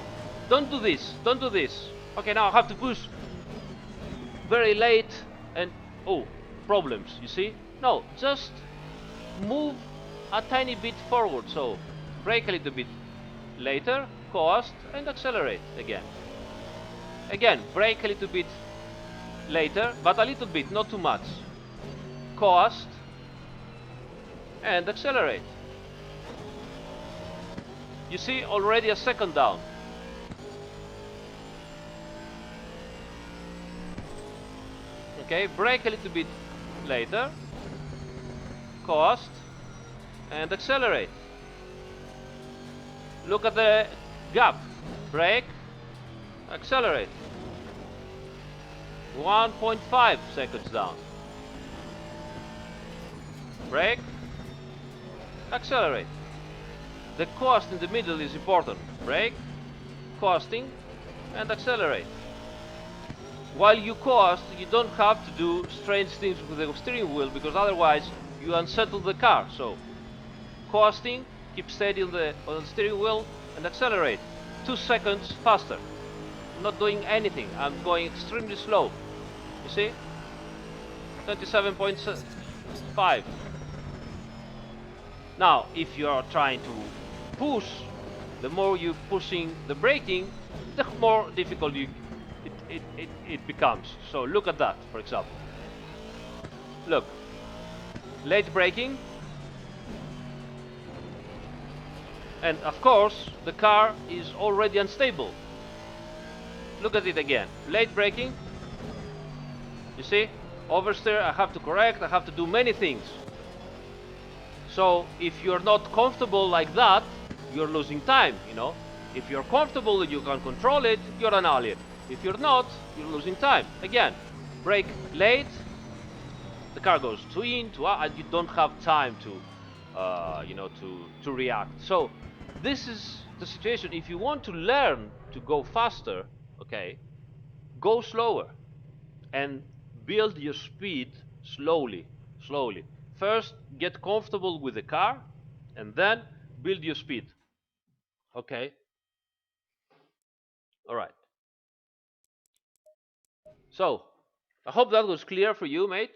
don't do this. Don't do this. Okay, now I have to push very late and... oh, problems, you see? No, just move a tiny bit forward. So, brake a little bit later, coast, and accelerate again. Again, brake a little bit later, but a little bit, not too much. Coast, and accelerate. You see, already a second down. Okay, brake a little bit later, coast, and accelerate. Look at the gap. Brake, accelerate. 1.5 seconds down. Brake, accelerate. The coast in the middle is important. Brake, coasting, and accelerate. While you coast, you don't have to do strange things with the steering wheel because otherwise you unsettle the car. So, coasting, keep steady on the steering wheel, and accelerate. 2 seconds faster. I'm not doing anything. I'm going extremely slow. You see? 27.5. Now, if you are trying to push, the more you're pushing the braking, the more difficult it becomes. So look at that, for example. Look, late braking, and of course the car is already unstable. Look at it again. Late braking. You see? Oversteer, I have to correct, I have to do many things. So if you're not comfortable like that, you're losing time, you know. If you're comfortable and you can control it, you're an alien. If you're not, you're losing time. Again, brake late, the car goes to in, to out, and you don't have time to, you know, to react. So this is the situation. If you want to learn to go faster, okay, go slower and build your speed slowly, slowly. first get comfortable with the car and then build your speed. Okay. All right. So I hope that was clear for you, mate.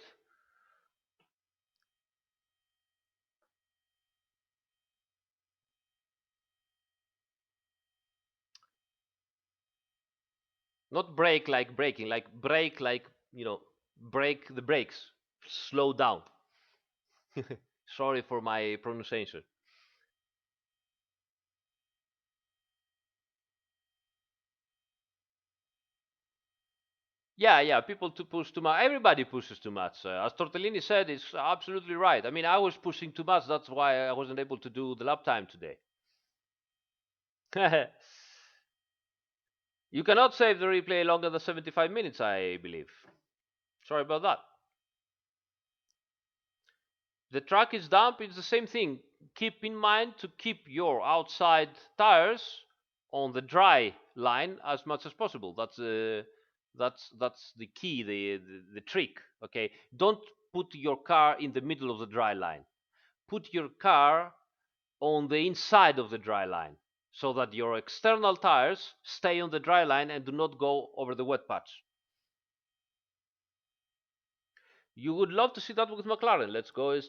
Not brake like braking, like brake like, break the brakes. Slow down. Sorry for my pronunciation. Yeah, yeah, people to push too much. Everybody pushes too much. As Tortellini said, it's absolutely right. I mean, I was pushing too much. That's why I wasn't able to do the lap time today. You cannot save the replay longer than 75 minutes, I believe. Sorry about that. The track is damp, it's the same thing. Keep in mind to keep your outside tires on the dry line as much as possible. That's the key, the trick. Okay, don't put your car in the middle of the dry line. Put your car on the inside of the dry line so that your external tires stay on the dry line and do not go over the wet patch. You would love to see that with McLaren. Let's go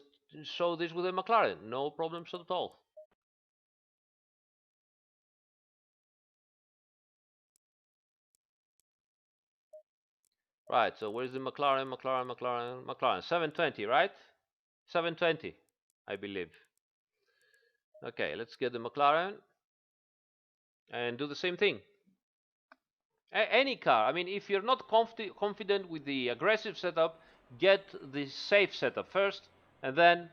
show this with a McLaren. No problems at all. Right, so where's the McLaren? 720, right? 720, I believe. Okay, let's get the McLaren and do the same thing. Any car. I mean, if you're not confident with the aggressive setup, get the safe setup first, and then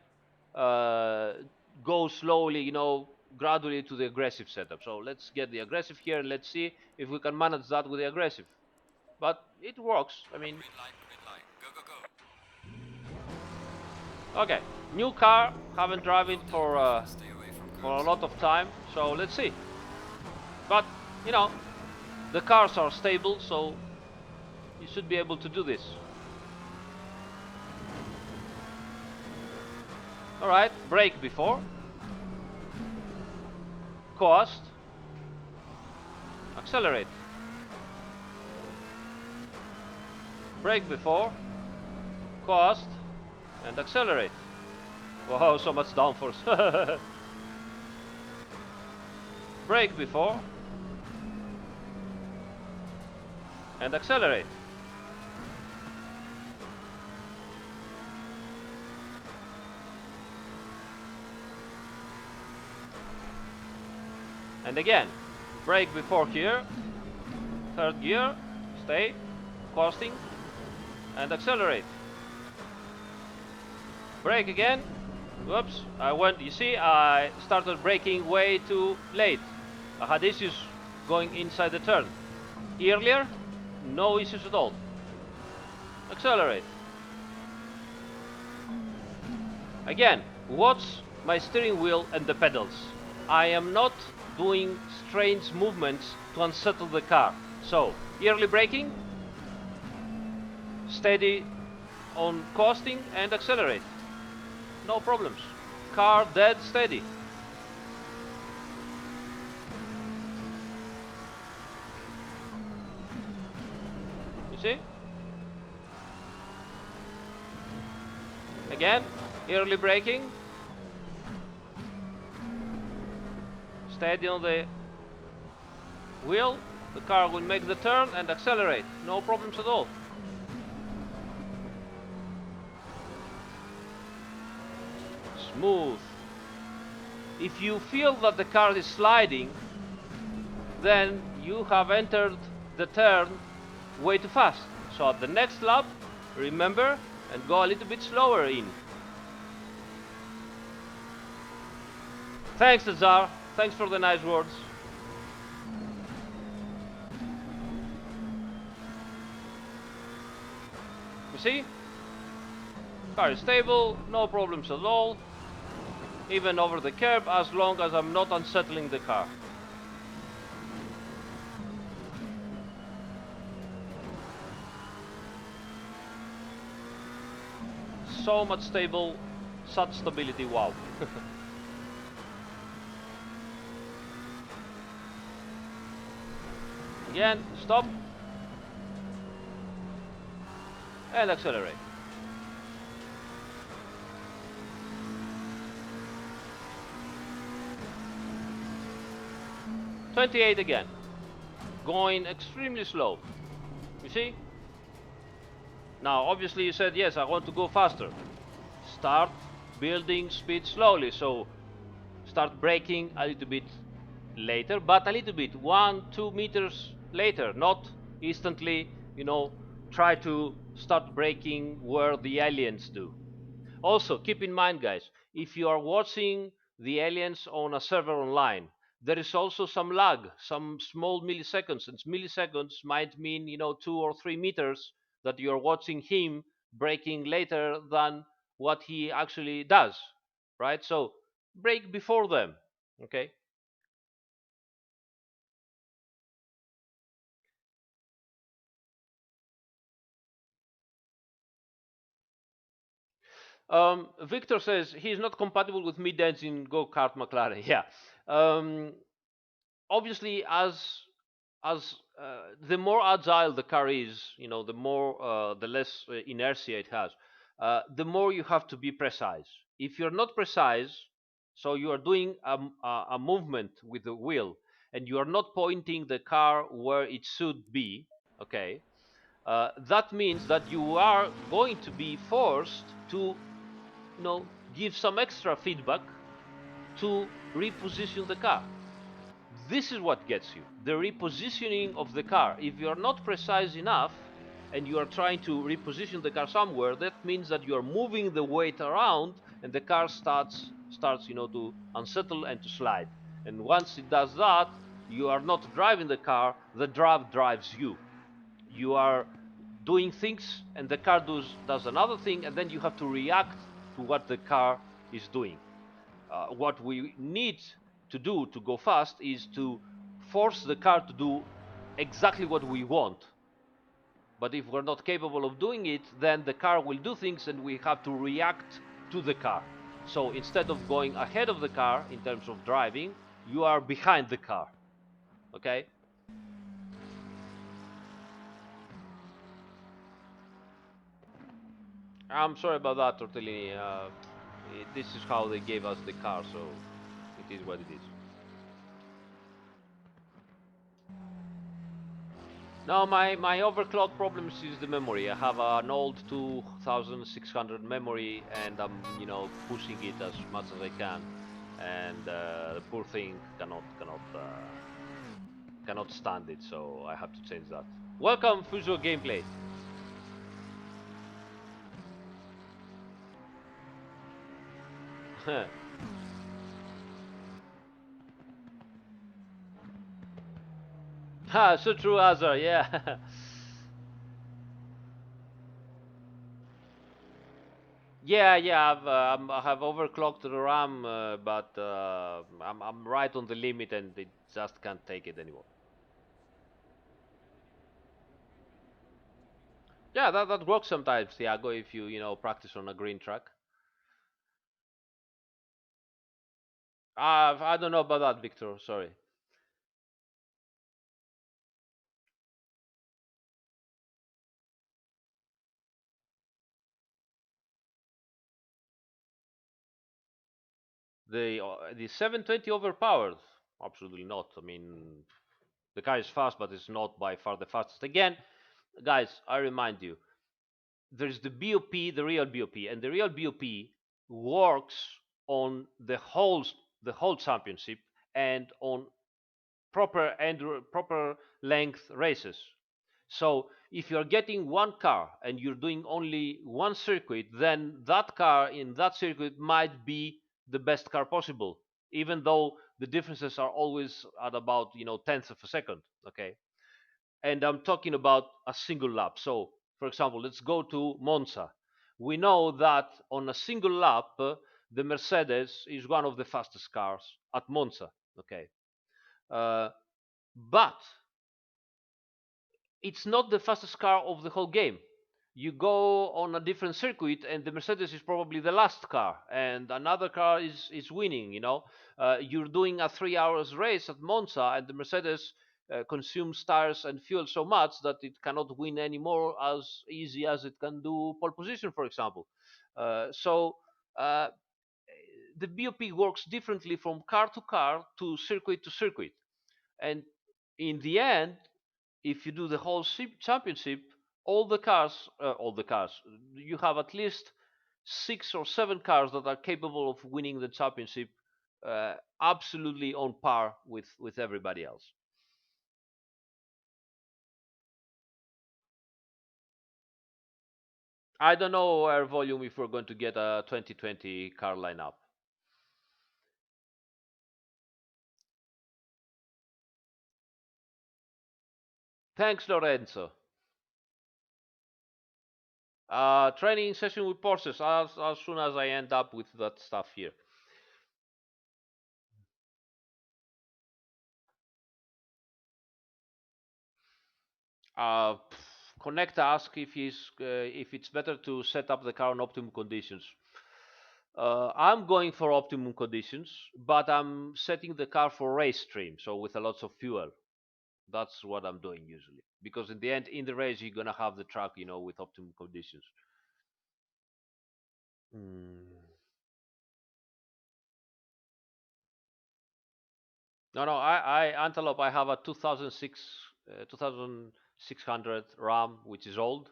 go slowly, gradually to the aggressive setup. So let's get the aggressive here, and let's see if we can manage that with the aggressive. But it works. I mean, Green light. Go, go, go. okay, new car, haven't driven Well for done, Rafa. Stay away from for a curbs. lot of time, so let's see. But the cars are stable, so you should be able to do this. All right, brake before, coast, accelerate. Brake before, coast, and accelerate. Wow, so much downforce. Brake before, and accelerate. And again, brake before here, third gear, stay, coasting, and accelerate. Brake again. Whoops, you see, I started braking way too late. I had issues going inside the turn. Earlier, no issues at all. Accelerate. Again, watch my steering wheel and the pedals. I am not doing strange movements to unsettle the car. So, early braking, steady on coasting, and accelerate. No problems. Car dead steady. You see? Again, early braking. Steady on the wheel. The car will make the turn and accelerate. No problems at all. Smooth. If you feel that the car is sliding, then you have entered the turn way too fast. So at the next lap, remember, and go a little bit slower in. Thanks, Tsar. Thanks for the nice words. You see? Car is stable, no problems at all. Even over the curb, as long as I'm not unsettling the car. So much stable such stability, wow. Again, stop and accelerate. 28 again, going extremely slow. You see? Now, obviously, you said, yes, I want to go faster. Start building speed slowly. So, start braking a little bit later, but a little bit, 1, 2 meters later, not instantly, try to start braking where the aliens do. Also, keep in mind, guys, if you are watching the aliens on a server online, there is also some lag, some small milliseconds, and milliseconds might mean 2 or 3 meters that you are watching him braking later than what he actually does, right? So brake before them, okay? Victor says he's not compatible with mid-engine go-kart McLaren. Yeah. Um, Obviously, as the more agile the car is, the less inertia it has, the more you have to be precise. If you're not precise, so you are doing a movement with the wheel and you are not pointing the car where it should be, okay, that means that you are going to be forced to, give some extra feedback to reposition the car. This is what gets you the repositioning of the car. If you are not precise enough and you are trying to reposition the car somewhere, that means that you are moving the weight around and the car starts to unsettle and to slide. And once it does that, you are not driving the car, the drive drives you. You are doing things and the car does another thing, and then you have to react to what the car is doing. What we need to do to go fast is to force the car to do exactly what we want. But if we're not capable of doing it, then the car will do things and we have to react to the car. So instead of going ahead of the car in terms of driving, you are behind the car. Okay? I'm sorry about that, Tortellini. This is how they gave us the car, so it is what it is. No, my overclock problems is the memory. I have an old 2600 memory, and I'm pushing it as much as I can, and the poor thing cannot stand it. So I have to change that. Welcome, Fuso Gameplay. Ha, so true, Azar. Yeah. Yeah, yeah, I have overclocked the RAM, but I'm right on the limit, and it just can't take it anymore. Yeah, that works sometimes, Thiago, if you practice on a green track. I don't know about that, Victor. Sorry. The 720 overpowered? Absolutely not. I mean, the car is fast, but it's not by far the fastest. Again, guys, I remind you, there's the BOP, the real BOP, and the real BOP works on the whole championship and on proper length races. So if you're getting one car and you're doing only one circuit, then that car in that circuit might be the best car possible, even though the differences are always at about tenths of a second. Okay, and I'm talking about a single lap. So for example, let's go to Monza. We know that on a single lap, the Mercedes is one of the fastest cars at Monza. Okay, uh, but it's not the fastest car of the whole game. you go on a different circuit and the Mercedes is probably the last car and another car is winning, you're doing a 3 hours race at Monza and the Mercedes consumes tires and fuel so much that it cannot win anymore as easy as it can do pole position, for example. So uh, the BOP works differently from car to circuit. And in the end, if you do the whole championship, all the cars, you have at least 6 or 7 cars that are capable of winning the championship, absolutely on par with everybody else. I don't know air volume if we're going to get a 2020 car lineup. Thanks, Lorenzo. Training session with Porsches as soon as I end up with that stuff here. Uh, Connect ask if it's better to set up the car on optimum conditions. I'm going for optimum conditions, but I'm setting the car for race stream, so with a lots of fuel. That's what I'm doing usually, because in the end, in the race, you're gonna have the track, with optimum conditions. Mm. No, no, Antelope, I have a 2600 RAM, which is old,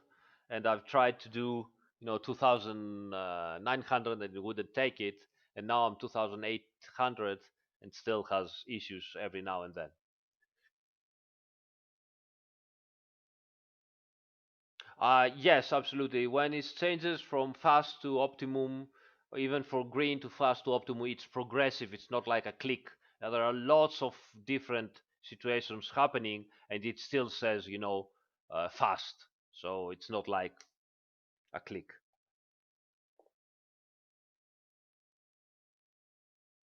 and I've tried to do, 2900 and it wouldn't take it, and now I'm 2800 and still has issues every now and then. Yes, absolutely. When it changes from fast to optimum, or even for green to fast to optimum, it's progressive. It's not like a click. There are lots of different situations happening, and it still says, fast. So it's not like a click.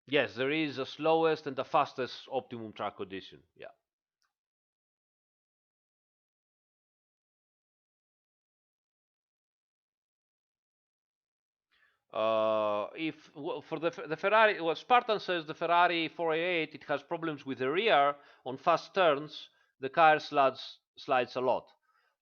Yes, there is a slowest and the fastest optimum track condition. Yeah. If for the Ferrari, well, Spartan says the Ferrari 488 it has problems with the rear on fast turns. The car slides a lot.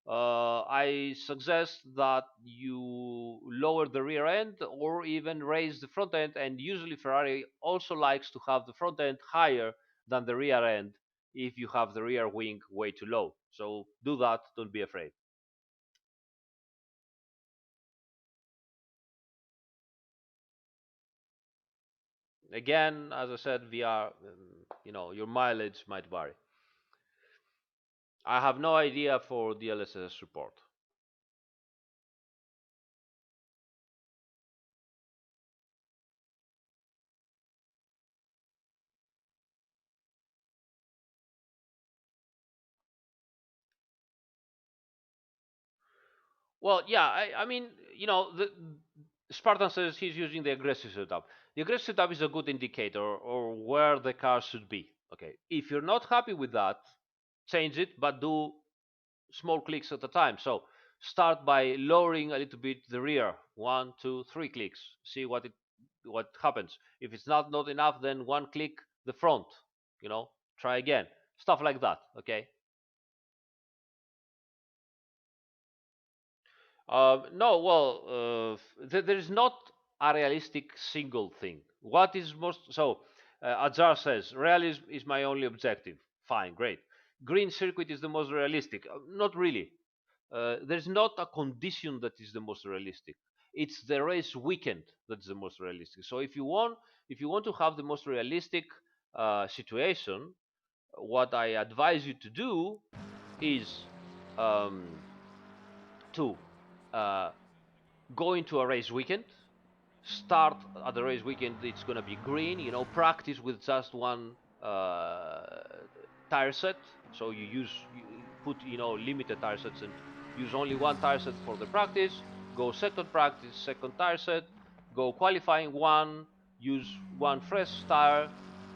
I suggest that you lower the rear end or even raise the front end. And usually Ferrari also likes to have the front end higher than the rear end if you have the rear wing way too low. So do that. Don't be afraid. Again, as I said, VR, your mileage might vary. I have no idea for DLSS support. Well, yeah, I mean, the Spartan says he's using the aggressive setup. The aggressive setup is a good indicator or where the car should be. Okay, if you're not happy with that, change it, but do small clicks at a time. So start by lowering a little bit the rear, 1, 2, 3 clicks. See what happens. If it's not enough, then one click the front. Try again. Stuff like that. Okay. No, well, there is not a realistic single thing. What is most so? Ajar says realism is my only objective. Fine, great. Green circuit is the most realistic. Not really. There's not a condition that is the most realistic. It's the race weekend that's the most realistic. So if you want to have the most realistic situation, what I advise you to do is um, to uh, go into a race weekend. Start at the race weekend. It's gonna be green. Practice with just one uh, tire set. So you put limited tire sets and use only one tire set for the practice. Go second practice, second tire set. Go qualifying one. Use one fresh tire.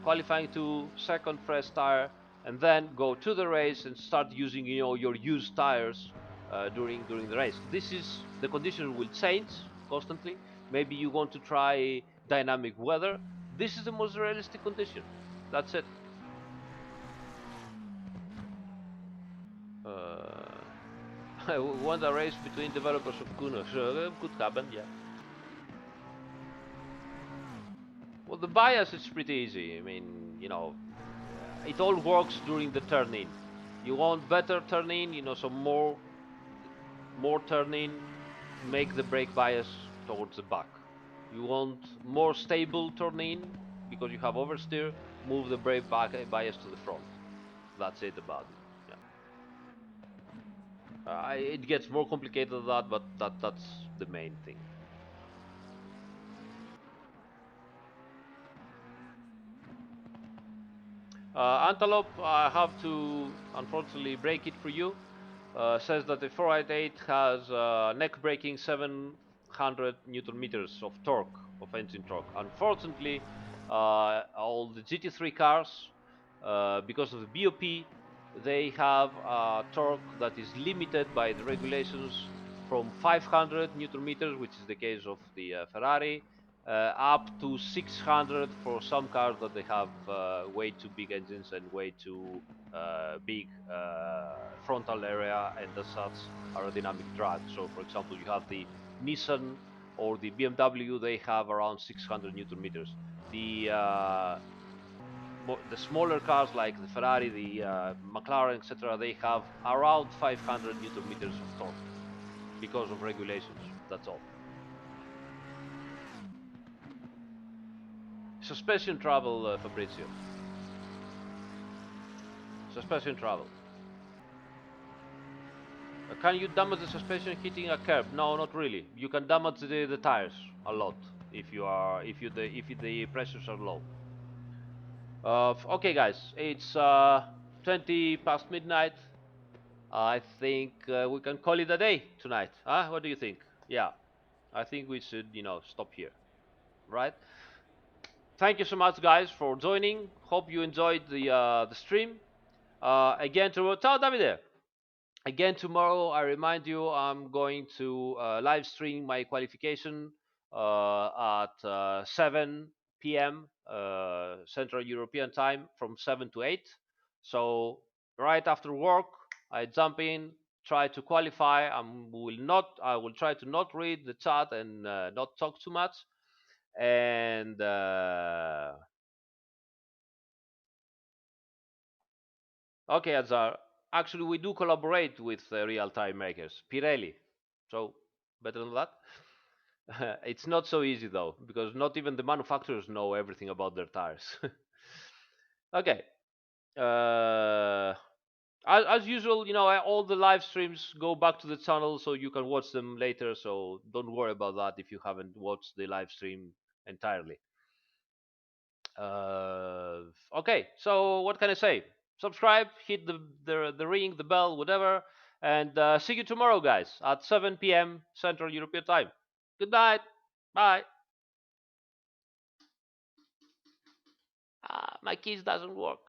Qualifying two, second fresh tire, and then go to the race and start using your used tires during the race. This is the condition will change constantly. Maybe you want to try dynamic weather. This is the most realistic condition. That's it. Uh, I want a race between developers of Kuno. So could happen, yeah. Well, the bias is pretty easy. I mean, it all works during the turn in. You want better turn in, so more turn in, make the brake bias towards the back. You want more stable turn in because you have oversteer, move the brake back bias to the front. That's it about it. Yeah. It gets more complicated than that, but that's the main thing. Antelope, I have to unfortunately break it for you. Says that the 488 has neck braking 700 newton meters of torque, of engine torque. Unfortunately, all the GT3 cars, because of the BOP, they have a torque that is limited by the regulations from 500 newton meters, which is the case of the Ferrari, up to 600 for some cars that they have way too big engines and way too big frontal area and as such aerodynamic drag. So, for example, you have the Nissan or the BMW, they have around 600 newton meters. The smaller cars like the Ferrari, the McLaren, etc., they have around 500 newton meters of torque because of regulations. That's all. Suspension travel, Fabrizio. Suspension travel. Can you damage the suspension hitting a curb? No, not really. You can damage the tires a lot if the pressures are low. Okay, guys, it's 20 past midnight. I think we can call it a day tonight. Huh? What do you think? Yeah, I think we should, stop here. Right? Thank you so much, guys, for joining. Hope you enjoyed the stream. Again, ciao Davide. Again tomorrow, I remind you, I'm going to live stream my qualification at 7 p.m. Central European time from 7 to 8. So right after work, I jump in, try to qualify. I will try to not read the chat and not talk too much. And okay, Azar. Actually, we do collaborate with real time makers, Pirelli. So better than that. It's not so easy though, because not even the manufacturers know everything about their tires. Okay. Uh, as usual, all the live streams go back to the channel so you can watch them later. So don't worry about that if you haven't watched the live stream entirely. Uh, okay, so what can I say? Subscribe, hit the ring, the bell, whatever, and see you tomorrow, guys, at 7 p.m. Central European Time. Good night. Bye. My keys doesn't work.